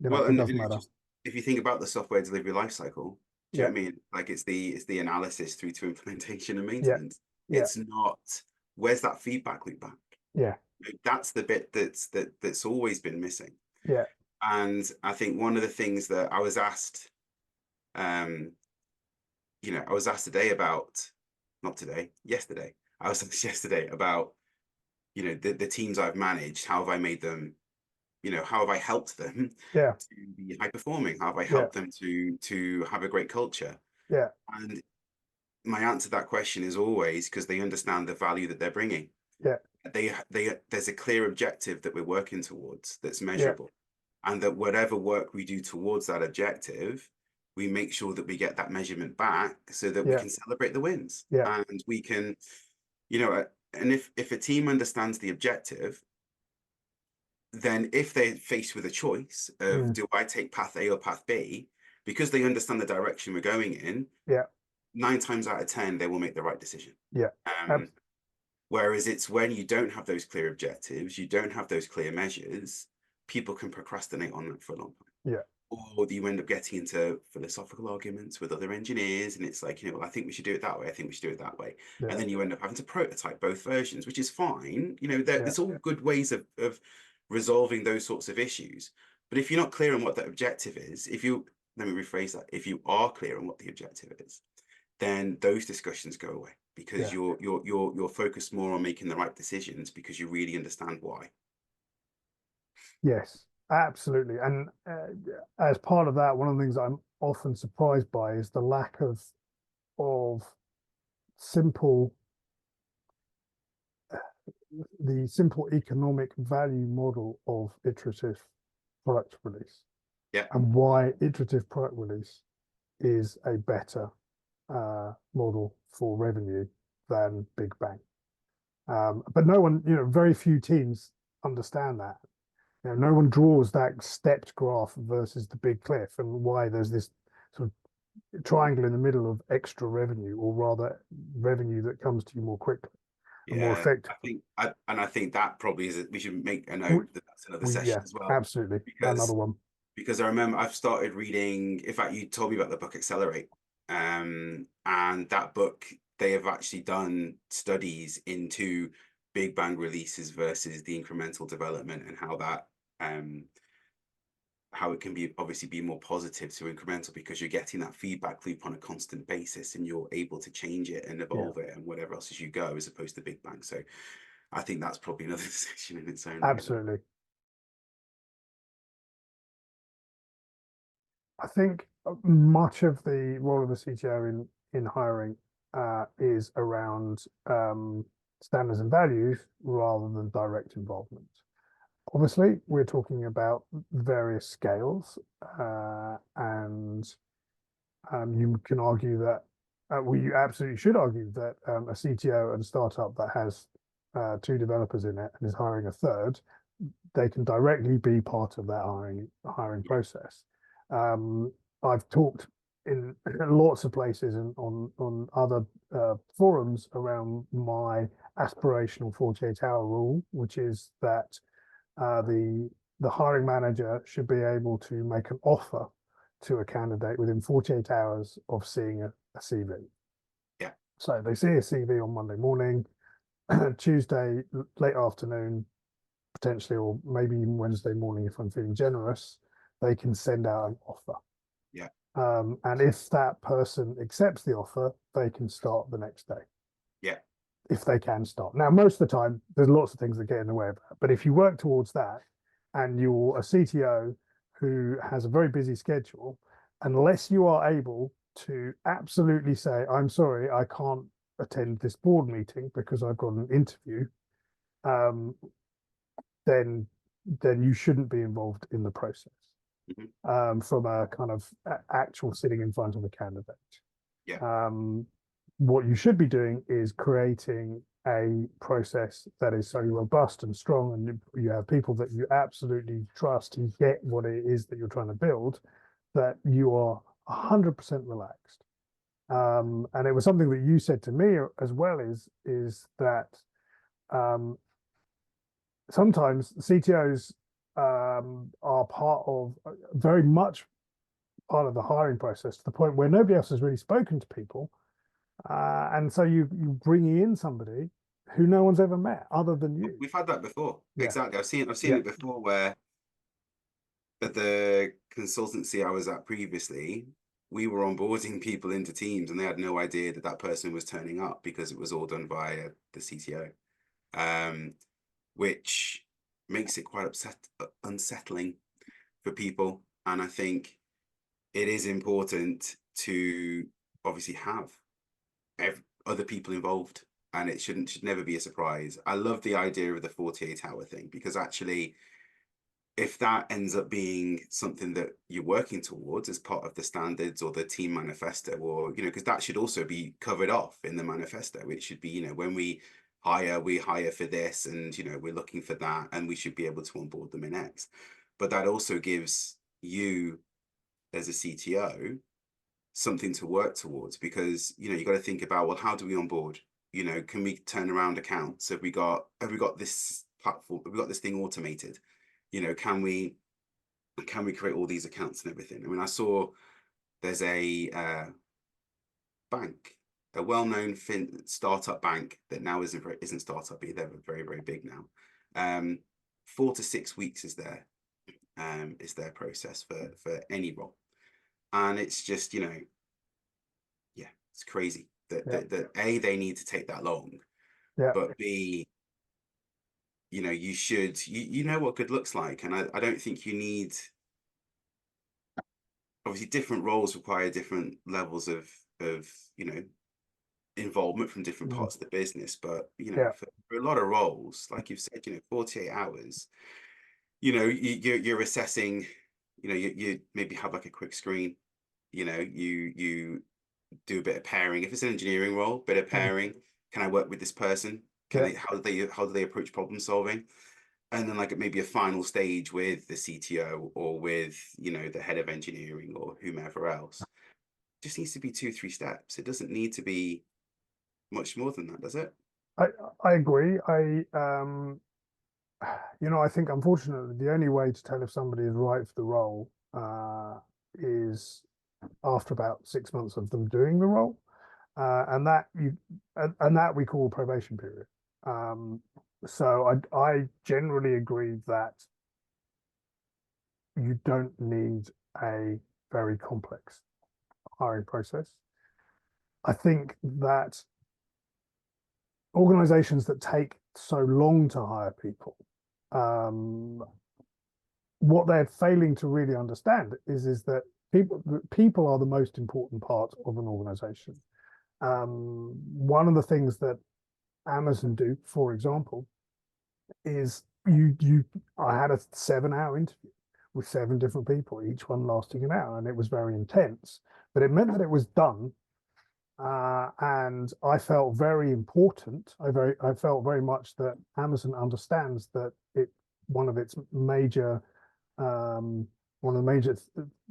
and doesn't it's matter. just, if you think about the software delivery lifecycle, do you know what I mean? Like it's the analysis through to implementation and maintenance. It's not, where's that feedback loop back? That's the bit that's always been missing. And I think one of the things that I was asked, I was asked today about, not today, yesterday. I was asked yesterday about, the teams I've managed, how have I made them, how have I helped them to be high performing? How have I helped them to have a great culture? And my answer to that question is always because they understand the value that they're bringing. There's a clear objective that we're working towards that's measurable, and that whatever work we do towards that objective, we make sure that we get that measurement back so that we can celebrate the wins. And we can, and if a team understands the objective, then if they're faced with a choice of do I take path A or path B, because they understand the direction we're going in, 9 times out of 10 they will make the right decision. Whereas it's when you don't have those clear objectives, you don't have those clear measures, people can procrastinate on that for a long time. Or you end up getting into philosophical arguments with other engineers, and it's like, well, I think we should do it that way. I think we should do it that way. And then you end up having to prototype both versions, which is fine. There's all good ways of resolving those sorts of issues. But if you're not clear on what that objective is, let me rephrase that. If you are clear on what the objective is, then those discussions go away because you're focused more on making the right decisions because you really understand why. Yes, absolutely. And as part of that, one of the things I'm often surprised by is the lack of simple economic value model of iterative product release. And why iterative product release is a better model for revenue than Big Bang. But no one, very few teams understand that. No one draws that stepped graph versus the big cliff, and why there's this sort of triangle in the middle of extra revenue, or rather revenue that comes to you more quickly and more effectively. I think that probably is, we should make a note that that's another session as well. Absolutely. Another one. Because I remember I've started reading, in fact, you told me about the book Accelerate. And that book, they have actually done studies into Big Bang releases versus the incremental development, and how that how it can be obviously be more positive to incremental, because you're getting that feedback loop on a constant basis and you're able to change it and evolve it and whatever else as you go, as opposed to Big Bang. So I think that's probably another session in its own right. Absolutely. I think much of the role of the CTO in hiring is around standards and values rather than direct involvement. Obviously, we're talking about various scales, and you can argue that, you absolutely should argue that a CTO at a startup that has 2 developers in it and is hiring a third, they can directly be part of that hiring process. I've talked in lots of places and on other forums around my aspirational 48-hour rule, which is that the hiring manager should be able to make an offer to a candidate within 48 hours of seeing a CV. So they see a CV on Monday morning, Tuesday late afternoon, potentially, or maybe even Wednesday morning if I'm feeling generous, they can send out an offer. And if that person accepts the offer, they can start the next day. If they can start. Now, most of the time, there's lots of things that get in the way of that. But if you work towards that, and you're a CTO who has a very busy schedule, unless you are able to absolutely say, I'm sorry, I can't attend this board meeting because I've got an interview, then you shouldn't be involved in the process. From a kind of actual sitting in front of a candidate. What you should be doing is creating a process that is so robust and strong, and you have people that you absolutely trust and get what it is that you're trying to build, that you are 100% relaxed. And it was something that you said to me as well, is that sometimes CTOs are part of very much part of the hiring process, to the point where nobody else has really spoken to people. And so you bring in somebody who no one's ever met other than you. We've had that before. Yeah. Exactly. I've seen Yeah. it before, where at the consultancy I was at previously, we were onboarding people into teams and they had no idea that that person was turning up, because it was all done via the CTO, which makes it quite unsettling for people. And I think it is important to obviously have other people involved, and it should never be a surprise. I love the idea of the 48-hour thing, because actually, if that ends up being something that you're working towards as part of the standards or the team manifesto, or, you know, because that should also be covered off in the manifesto. It should be, you know, when we hire for this, and, you know, we're looking for that, and we should be able to onboard them in X. But that also gives you as a CTO something to work towards, because, you know, you got to think about, well, how do we onboard? You know, can we turn around accounts? Have we got this platform? Have we got this thing automated? You know, can we create all these accounts and everything? I mean, I saw there's a bank, a well-known startup bank that now isn't startup either. They're very, very big now. 4 to 6 weeks is their process for any role. And it's just, you know, yeah, it's crazy that A, they need to take that long, but B, you know, you know what good looks like. And I don't think you need, obviously different roles require different levels of, you know, involvement from different parts of the business. But, you know, for a lot of roles, like you've said, you know, 48 hours, you know, you're assessing, you know, you maybe have like a quick screen, you know, you do a bit of pairing. If it's an engineering role, bit of pairing. Can I work with this person? How do they approach problem solving? And then like maybe a final stage with the CTO, or with, you know, the head of engineering or whomever else. It just needs to be 2-3 steps. It doesn't need to be much more than that, does it? I agree. You know, I think unfortunately the only way to tell if somebody is right for the role is after about 6 months of them doing the role, and that we call probation period. So I generally agree that you don't need a very complex hiring process. I think that organizations that take so long to hire people, what they're failing to really understand is that people are the most important part of an organization. One of the things that Amazon do, for example, is I had a 7-hour interview with 7 different people, each one lasting an hour, and it was very intense, but it meant that it was done. And I felt very important. I felt very much that Amazon understands that one of the major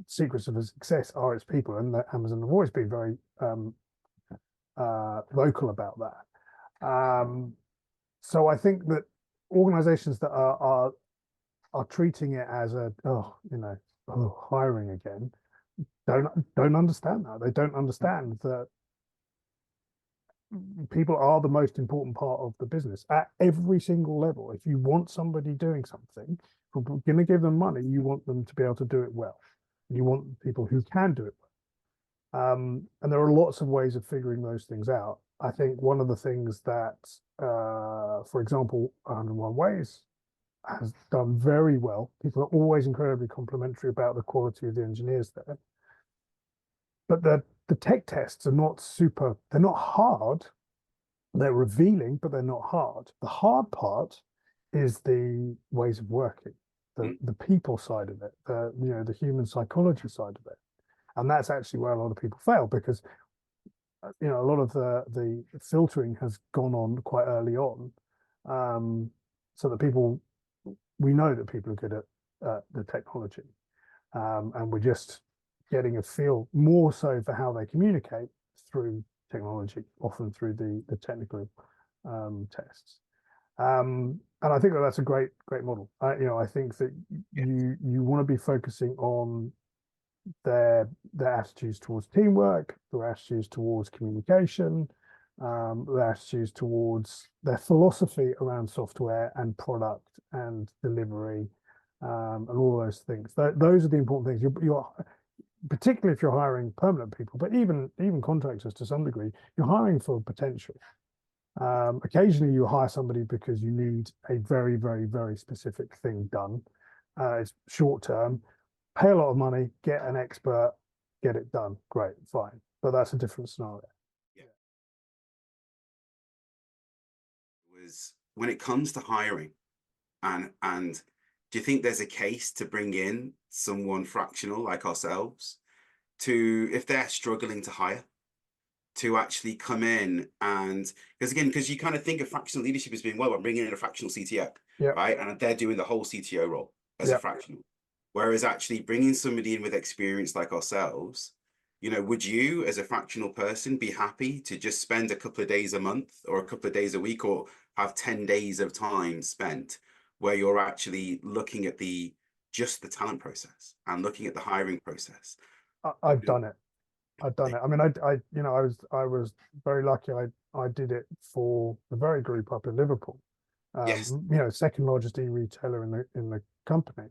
secrets of its success are its people, and that Amazon have always been very vocal about that. So I think that organizations that are treating it as hiring again, don't understand that. They don't understand that people are the most important part of the business at every single level. If you want somebody doing something, if you're going to give them money, you want them to be able to do it well. You want people who can do it well. And there are lots of ways of figuring those things out. I think one of the things that, for example, 101 Ways has done very well. People are always incredibly complimentary about the quality of the engineers there. But the tech tests are they're not hard. They're revealing, but they're not hard. The hard part is the ways of working, the people side of it, the human psychology side of it. And that's actually where a lot of people fail, because you know, a lot of the filtering has gone on quite early on, so that we know that people are good at the technology, and we're just getting a feel more so for how they communicate through technology, often through the technical tests. And I think that that's a great model. You know, I think that Yes. you want to be focusing on their attitudes towards teamwork, their attitudes towards communication, their attitudes towards their philosophy around software and product and delivery, and all those things. Those are the important things. You're particularly if you're hiring permanent people, but even contractors to some degree, you're hiring for potential. Occasionally you hire somebody because you need a very, very, very specific thing done. It's short term, pay a lot of money, get an expert, get it done. Great, fine. But that's a different scenario. Yeah. Was when it comes to hiring, and do you think there's a case to bring in someone fractional like ourselves to, if they're struggling to hire, to actually come in? And because you kind of think of fractional leadership as being, well, I'm bringing in a fractional CTO, Yeah, right? And they're doing the whole CTO role as a yeah. fractional. Whereas actually bringing somebody in with experience like ourselves, you know, would you as a fractional person be happy to just spend a couple of days a month or a couple of days a week, or have 10 days of time spent where you're actually looking at just the talent process and looking at the hiring process? I've done it. I've done it. I mean, you know, I was very lucky. I did it for the very group up in Liverpool. Yes. You know, second largest e-retailer in the company.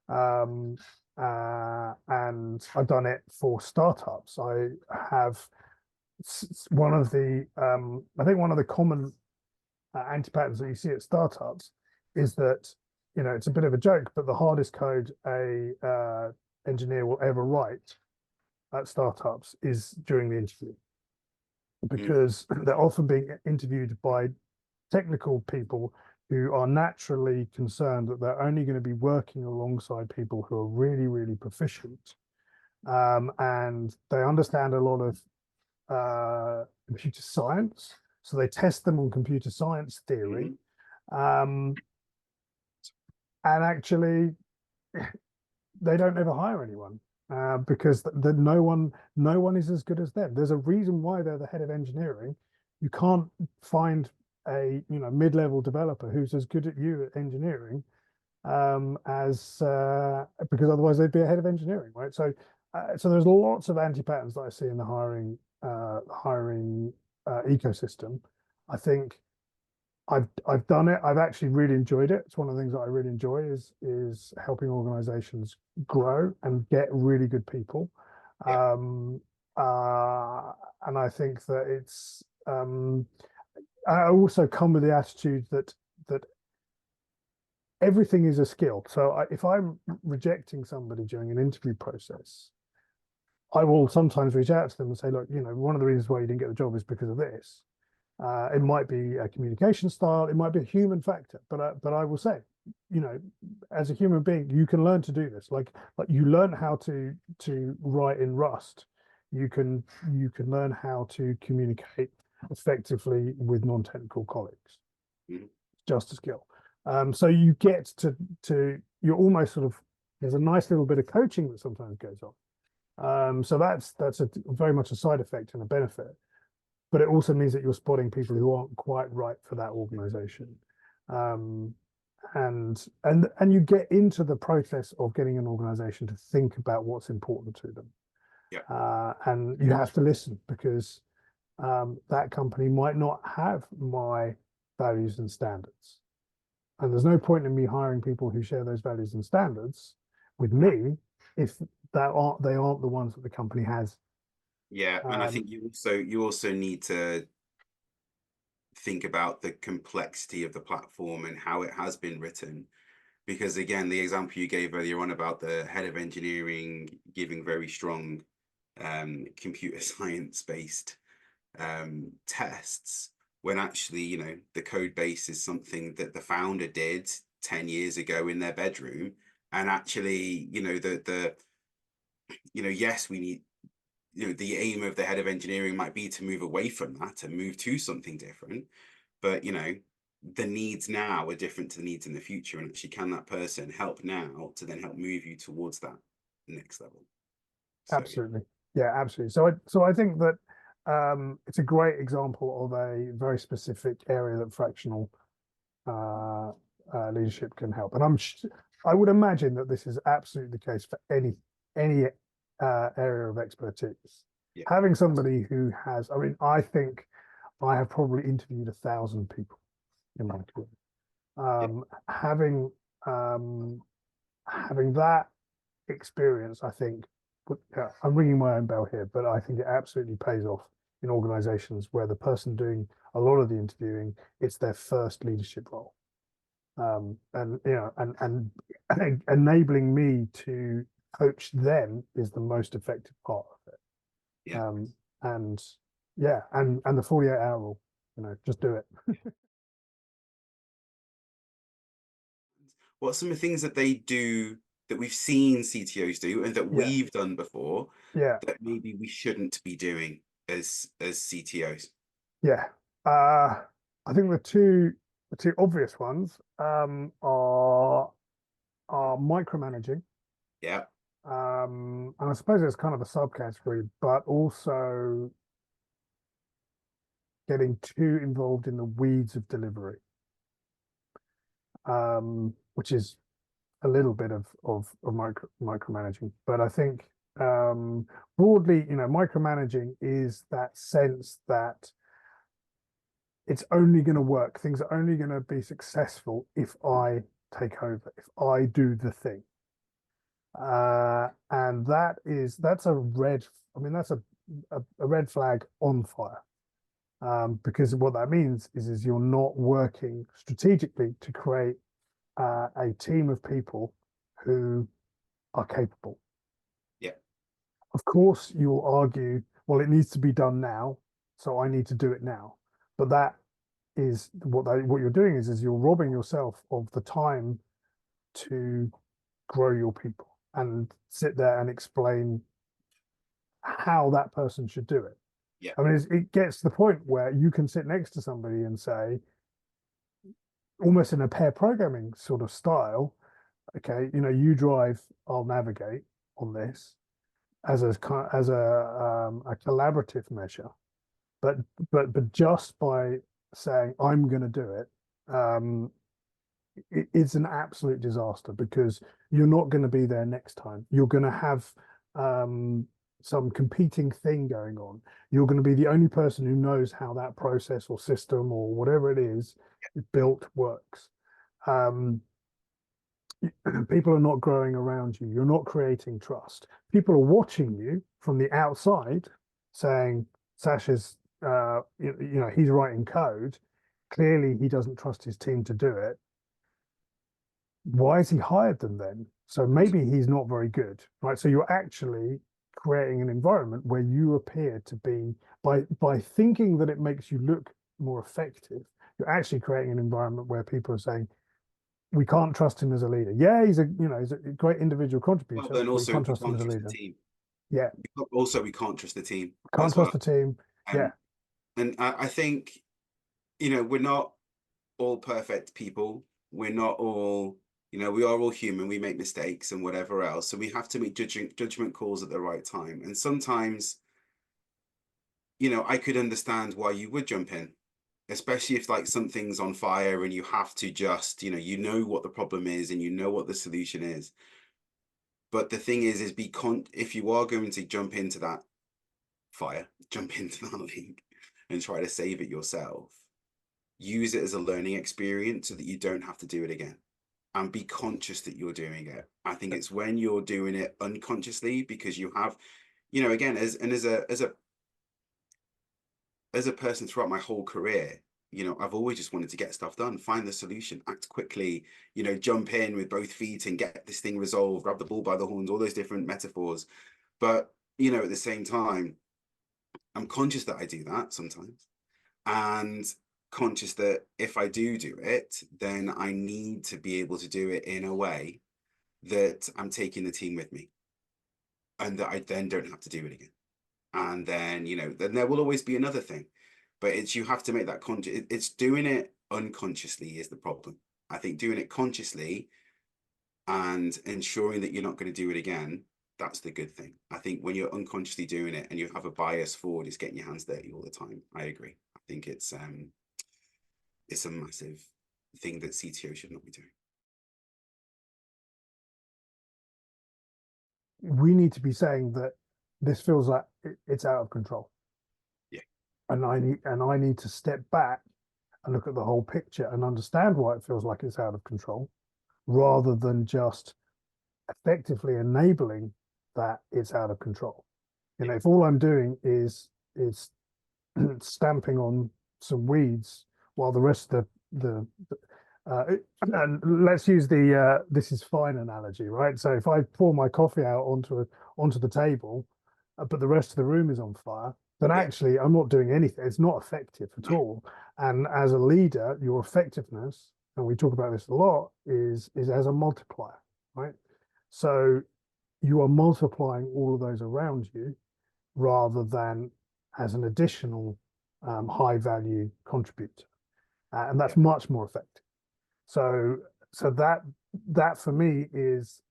And I've done it for startups. I have one of the I think one of the common anti-patterns that you see at startups is that, you know, it's a bit of a joke, but the hardest code a engineer will ever write at startups is during the interview, because they're often being interviewed by technical people who are naturally concerned that they're only going to be working alongside people who are really, really proficient, and they understand a lot of computer science, so they test them on computer science theory, and actually they don't ever hire anyone, because no one is as good as them. There's a reason why they're the head of engineering. You can't find a mid-level developer who's as good at you at engineering, as because otherwise they'd be a head of engineering, right? So there's lots of anti-patterns that I see in the hiring ecosystem. I think I've done it. I've actually really enjoyed it. It's one of the things that I really enjoy is helping organizations grow and get really good people. Yeah. And I think that I also come with the attitude that everything is a skill. So if I'm rejecting somebody during an interview process, I will sometimes reach out to them and say, look, one of the reasons why you didn't get the job is because of this. It might be a communication style, it might be a human factor, but I will say, as a human being, you can learn to do this. Like you learn how to write in Rust. You can learn how to communicate effectively with non-technical colleagues. Mm-hmm. Just a skill. So you get to you're almost sort of, there's a nice little bit of coaching that sometimes goes on. So that's very much a side effect and a benefit. But it also means that you're spotting people who aren't quite right for that organization. And you get into the process of getting an organization to think about what's important to them. Yeah. And you have to listen, because that company might not have my values and standards. And there's no point in me hiring people who share those values and standards with me if they aren't the ones that the company has. Yeah, and I think you also need to think about the complexity of the platform and how it has been written. Because again, the example you gave earlier on about the head of engineering giving very strong computer science based tests, when actually, the code base is something that the founder did 10 years ago in their bedroom. And actually, yes, we need, the aim of the head of engineering might be to move away from that and move to something different. But, the needs now are different to the needs in the future. And actually, can that person help now to then help move you towards that next level? So, Absolutely. Yeah, absolutely. So I think that it's a great example of a very specific area that fractional leadership can help. And I would imagine that this is absolutely the case for any area of expertise. yeah, Having somebody who has, I mean, I think I have probably interviewed 1,000 people in my career. yeah. Having having that experience, I think, I'm ringing my own bell here, but I think it absolutely pays off in organizations where the person doing a lot of the interviewing, it's their first leadership role. And enabling me to coach them is the most effective part of it. Yeah. And yeah, and the 48-hour rule, just do it. What are some of the things that they do that we've seen CTOs do and that Yeah, we've done before yeah, that maybe we shouldn't be doing as CTOs? yeah. I think the two obvious ones are micromanaging. Yeah, And I suppose it's kind of a subcategory, but also getting too involved in the weeds of delivery, which is a little bit of micromanaging. But I think broadly, micromanaging is that sense that it's only going to work. Things are only going to be successful if I take over, if I do the thing. And that's a red. I mean, that's a red flag on fire. Because what that means is you're not working strategically to create a team of people who are capable. yeah, Of course, you'll argue, well, it needs to be done now, so I need to do it now. But that is what you're doing is you're robbing yourself of the time to grow your people and sit there and explain how that person should do it. yeah. I mean, it gets to the point where you can sit next to somebody and say, almost in a pair programming sort of style, okay, you drive, I'll navigate on this as a collaborative measure. But just by saying I'm going to do it, it's an absolute disaster because you're not going to be there next time. You're going to have some competing thing going on. You're going to be the only person who knows how that process or system or whatever it is built works. People are not growing around you. You're not creating trust. People are watching you from the outside saying, Sasha's, he's writing code. Clearly, he doesn't trust his team to do it. Why has he hired them then? So maybe he's not very good, right? So you're actually creating an environment where you appear to be, by thinking that it makes you look more effective, you're actually creating an environment where people are saying, we can't trust him as a leader. Yeah, he's a great individual Well, contributor, then but we also can't we trust him can't as a trust the leader. team. Yeah, Also, we can't trust the team can't as trust well. the team. Yeah, And I think, we're not all perfect people. We're not all, we are all human. We make mistakes and whatever else. So we have to make judgment calls at the right time. And sometimes, I could understand why you would jump in, especially if like something's on fire and you have to just, you know what the problem is and you know what the solution is. But the thing is if you are going to jump into that fire, jump into that league and try to save it yourself, use it as a learning experience so that you don't have to do it again. And be conscious that you're doing it. I think it's when you're doing it unconsciously because you have, again, as a person throughout my whole career, I've always just wanted to get stuff done, find the solution, act quickly, jump in with both feet and get this thing resolved, grab the bull by the horns, all those different metaphors. But, at the same time, I'm conscious that I do that sometimes. And conscious that if I do it, then I need to be able to do it in a way that I'm taking the team with me and that I then don't have to do it again. And then, then there will always be another thing. But you have to make that conscious. It's doing it unconsciously is the problem. I think doing it consciously and ensuring that you're not going to do it again, that's the good thing. I think when you're unconsciously doing it and you have a bias forward, it's getting your hands dirty all the time. I agree. I think it's a massive thing that CTO should not be doing. We need to be saying that this feels like it's out of control. Yeah. And I need to step back and look at the whole picture and understand why it feels like it's out of control, rather than just effectively enabling that it's out of control. If all I'm doing is stamping on some weeds while the rest of the and let's use the this is fine analogy, right? So if I pour my coffee out onto the table, but the rest of the room is on fire, then actually I'm not doing anything. It's not effective at all. And as a leader, your effectiveness, and we talk about this a lot, is as a multiplier, right? So you are multiplying all of those around you rather than as an additional high value contributor. And that's much more effective. So that for me is,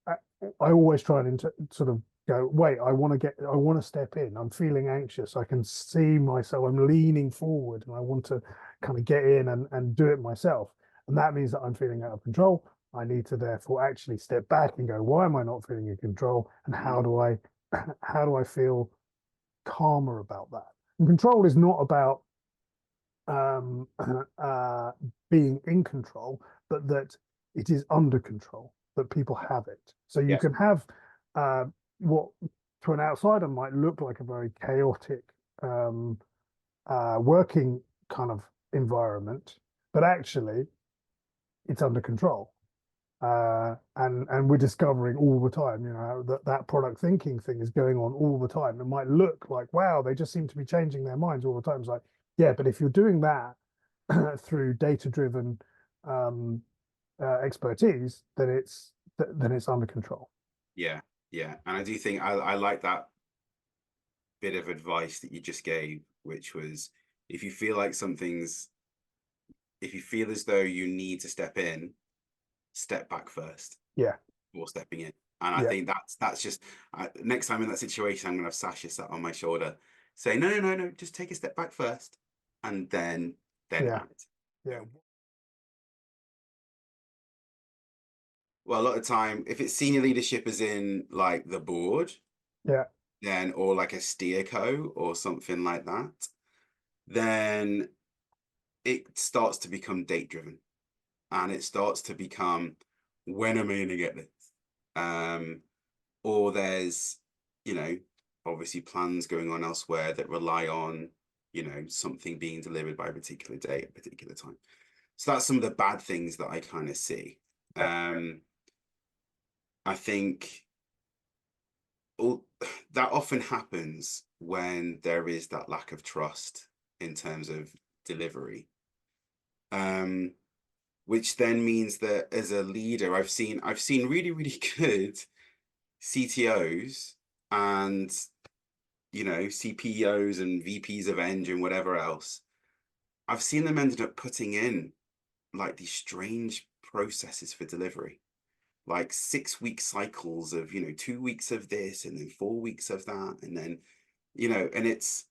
I always try and sort of go, wait, I want to step in. I'm feeling anxious. I can see myself. I'm leaning forward and I want to kind of get in and do it myself. And that means that I'm feeling out of control. I need to therefore actually step back and go, why am I not feeling in control? And how do I feel calmer about that? And control is not about being in control, but that it is under control, that people have it. So you can have what to an outsider might look like a very chaotic working kind of environment, but actually it's under control. And we're discovering all the time, that product thinking thing is going on all the time. It might look like, wow, they just seem to be changing their minds all the time. It's like, yeah, but if you're doing that through data-driven expertise, then it's under control. Yeah, yeah, and I do think I like that bit of advice that you just gave, which was if you feel like if you feel as though you need to step in, step back first. Yeah. Before stepping in. And I think that's just next time in that situation, I'm gonna have Sasha sat on my shoulder, say, no, just take a step back first, and then act. Yeah. Well, a lot of time, if it's senior leadership, as in like the board, then or like a steer co or something like that, then it starts to become date driven, and it starts to become, when am I going to get this? Or there's, obviously plans going on elsewhere that rely on, something being delivered by a particular day at a particular time. So that's some of the bad things that I kind of see. I think that often happens when there is that lack of trust in terms of delivery. Which then means that as a leader, I've seen really, really good CTOs and CPOs and VPs of Eng and whatever else. I've seen them ended up putting in like these strange processes for delivery, like 6-week cycles of 2 weeks of this and then 4 weeks of that, and then and it's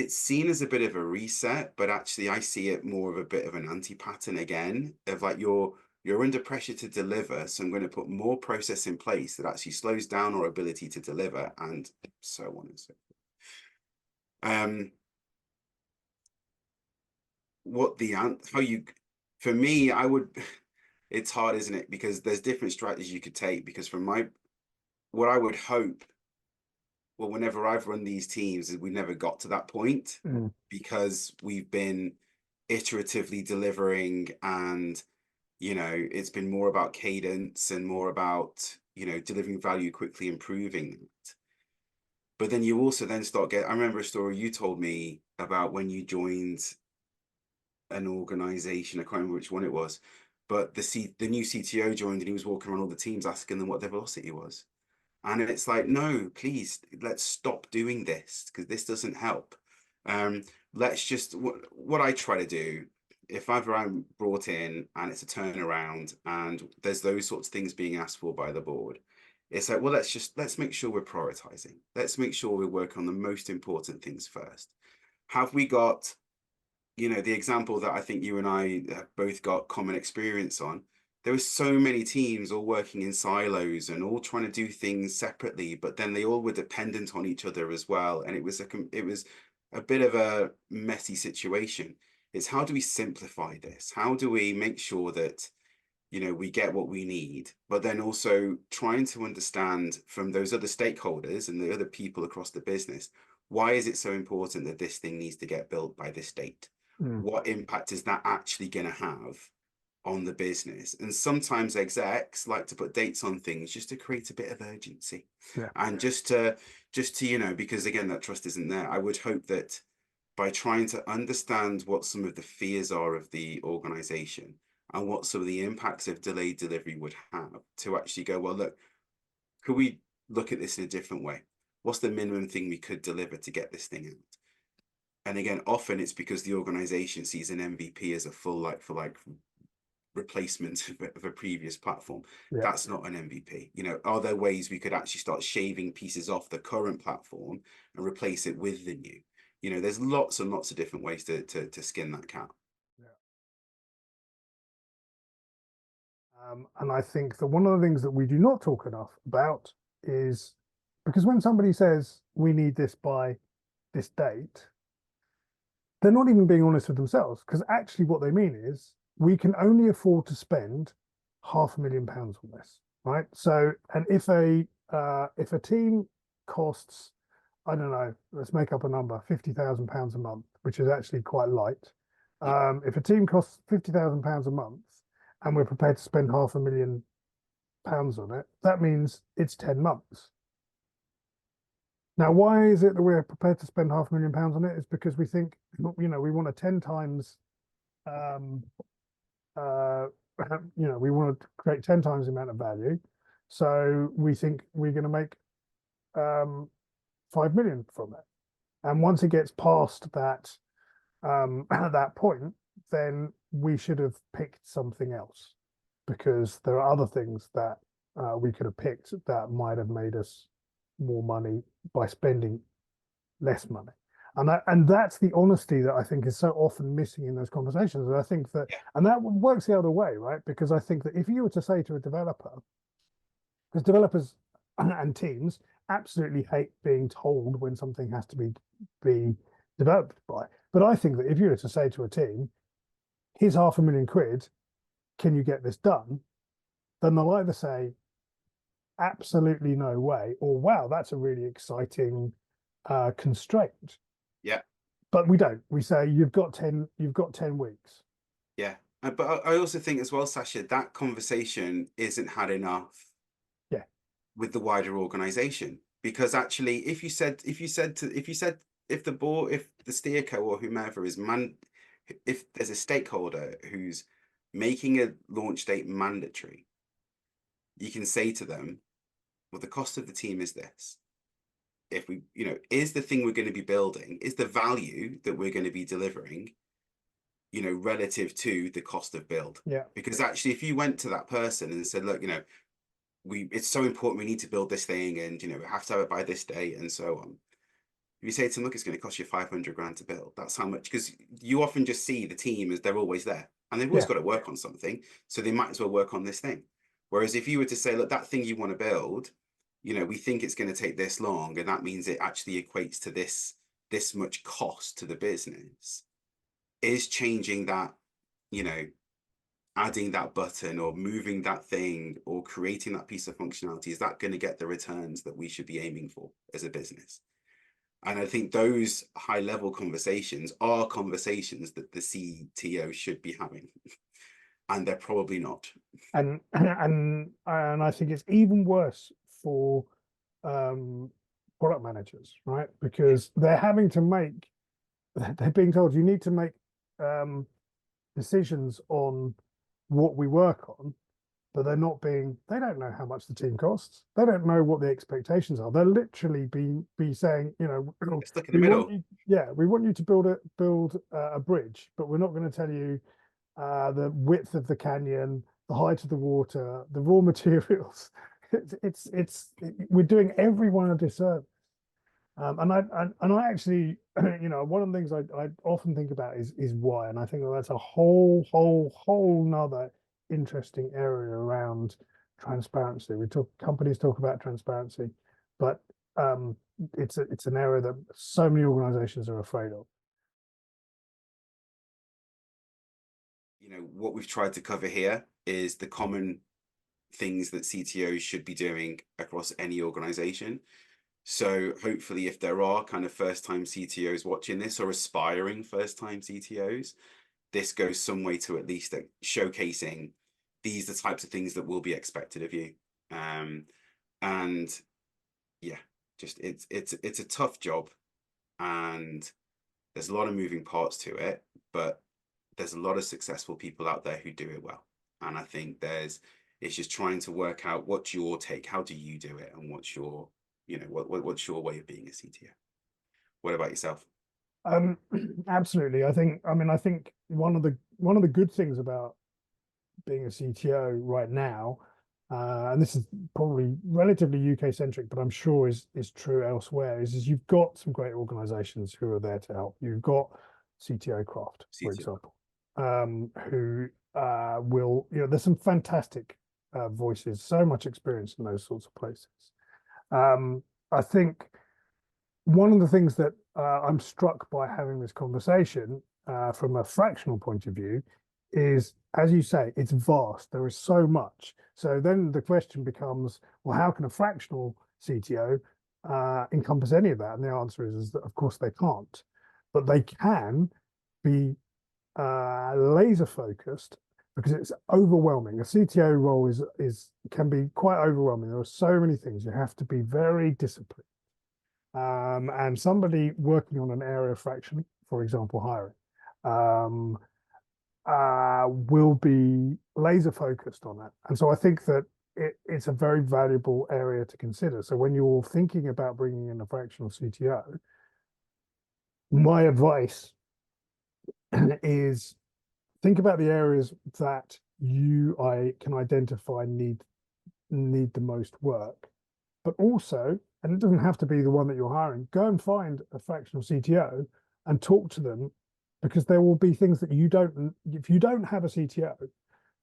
seen as a bit of a reset, but actually I see it more of a bit of an anti-pattern again, of like you're under pressure to deliver, so I'm going to put more process in place that actually slows down our ability to deliver, and so on and so forth. For me, it's hard, isn't it? Because there's different strategies you could take, because what I would hope, well, whenever I've run these teams, is we never got to that point because we've been iteratively delivering, and it's been more about cadence and more about delivering value quickly, improving that. But then you also then I remember a story you told me about when you joined an organization. I can't remember which one it was, but the new CTO joined and he was walking around all the teams asking them what their velocity was. And it's like, no, please, let's stop doing this because this doesn't help. Um, let's just, what I try to do, if ever I'm brought in and it's a turnaround and there's those sorts of things being asked for by the board, it's like, well, let's make sure we're prioritizing. Let's make sure we work on the most important things first. Have we got, the example that I think you and I have both got common experience on? There were so many teams all working in silos and all trying to do things separately, but then they all were dependent on each other as well. And it was a bit of a messy situation. It's how do we simplify this? How do we make sure that, we get what we need, but then also trying to understand from those other stakeholders and the other people across the business, why is it so important that this thing needs to get built by this date? Mm. What impact is that actually going to have on the business? And sometimes execs like to put dates on things just to create a bit of urgency. Yeah. And just to because again, that trust isn't there. I would hope that by trying to understand what some of the fears are of the organization and what some of the impacts of delayed delivery would have, to actually go, well, look, could we look at this in a different way? What's the minimum thing we could deliver to get this thing out? And again, often it's because the organization sees an MVP as a full like for like replacement of a previous platform. Yeah. That's not an MVP. Are there ways we could actually start shaving pieces off the current platform and replace it with the new? There's lots and lots of different ways to skin that cat. And I think that one of the things that we do not talk enough about is, because when somebody says we need this by this date, they're not even being honest with themselves, because actually what they mean is we can only afford to spend £500,000 on this, right? So, and if a team costs, I don't know, let's make up a number, £50,000 a month, which is actually quite light. If a team costs £50,000 a month and we're prepared to spend £500,000 on it, that means it's 10 months. Now, why is it that we're prepared to spend £500,000 on it? It's because we think, we want a 10 times, we want to create 10 times the amount of value. So we think we're going to make 5 million from it. And once it gets past that, at that point, then we should have picked something else, because there are other things that we could have picked that might have made us more money by spending less money. And that's the honesty that I think is so often missing in those conversations. And I think that, and that works the other way, right? Because I think that if you were to say to a developer, because developers and teams absolutely hate being told when something has to be developed by. But I think that if you were to say to a team, here's £500,000, can you get this done? Then they'll either say, absolutely no way, or wow, that's a really exciting constraint. Yeah. But we don't. We say you've got 10 weeks. Yeah. But I also think as well, Sasha, that conversation isn't had enough with the wider organization. Because actually, if the board, if the steerco or whomever if there's a stakeholder who's making a launch date mandatory, you can say to them, well, the cost of the team is this. If we, is the thing we're going to be building, is the value that we're going to be delivering, relative to the cost of build? Yeah. Because actually, if you went to that person and said, look, it's so important, we need to build this thing, and we have to have it by this date and so on. If you say to them, look, it's going to cost you 500 grand to build, that's how much, because you often just see the team as they're always there and they've always got to work on something, so they might as well work on this thing. Whereas if you were to say, look, that thing you want to build, we think it's going to take this long, and that means it actually equates to this much cost to the business, is changing that, adding that button or moving that thing or creating that piece of functionality, is that going to get the returns that we should be aiming for as a business? And I think those high level conversations are conversations that the CTO should be having, and they're probably not. And I think it's even worse for product managers, right? Because they're being told you need to make decisions on what we work on, but they don't know how much the team costs. They don't know what the expectations are. They're literally be saying, It's stuck in the we want middle. you, we want you to build a bridge, but we're not going to tell you the width of the canyon, the height of the water, the raw materials. We're doing everyone a disservice. And I actually, one of the things I often think about is why, and I think that's a whole nother interesting area around transparency. Companies talk about transparency, but it's an area that so many organizations are afraid of. What we've tried to cover here is the common things that CTOs should be doing across any organization. So hopefully, if there are kind of first-time CTOs watching this or aspiring first-time CTOs, this goes some way to at least showcasing these are the types of things that will be expected of you. And yeah, just it's a tough job, and there's a lot of moving parts to it, but there's a lot of successful people out there who do it well. And I think it's just trying to work out what's your take, how do you do it, and what's your what's your way of being a CTO? What about yourself? Absolutely. I think one of the good things about being a CTO right now, and this is probably relatively UK centric, but I'm sure is true elsewhere, is you've got some great organizations who are there to help. You've got CTO Craft, for example, who will, there's some fantastic voices, so much experience in those sorts of places. I think one of the things that I'm struck by having this conversation from a fractional point of view is, as you say, it's vast. There is so much. So then the question becomes, well, how can a fractional CTO encompass any of that? And the answer is that, of course, they can't. But they can be laser focused, because it's overwhelming. A CTO role can be quite overwhelming. There are so many things. You have to be very disciplined. And somebody working on an area fractionally, for example, hiring, will be laser focused on that. And so I think that it's a very valuable area to consider. So when you're thinking about bringing in a fractional CTO, my advice is think about the areas that I can identify need the most work, but also, and it doesn't have to be the one that you're hiring, go and find a fractional CTO and talk to them, because there will be things that if you don't have a CTO,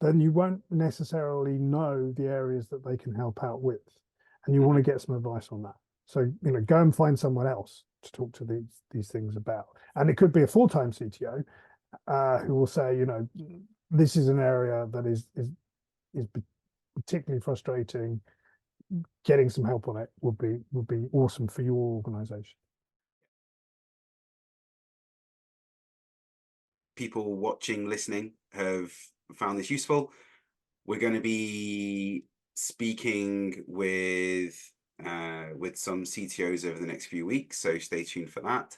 then you won't necessarily know the areas that they can help out with. And you want to get some advice on that. So, go and find someone else to talk to these things about. And it could be a full-time CTO who will say, this is an area that is particularly frustrating. Getting some help on it would be awesome for your organization. People watching, listening have found this useful. We're going to be speaking with some CTOs over the next few weeks, so stay tuned for that.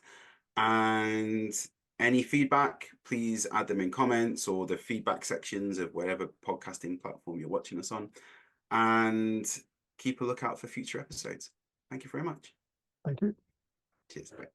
And any feedback, please add them in comments or the feedback sections of whatever podcasting platform you're watching us on, and keep a lookout for future episodes. Thank you very much. Thank you. Cheers. Bye.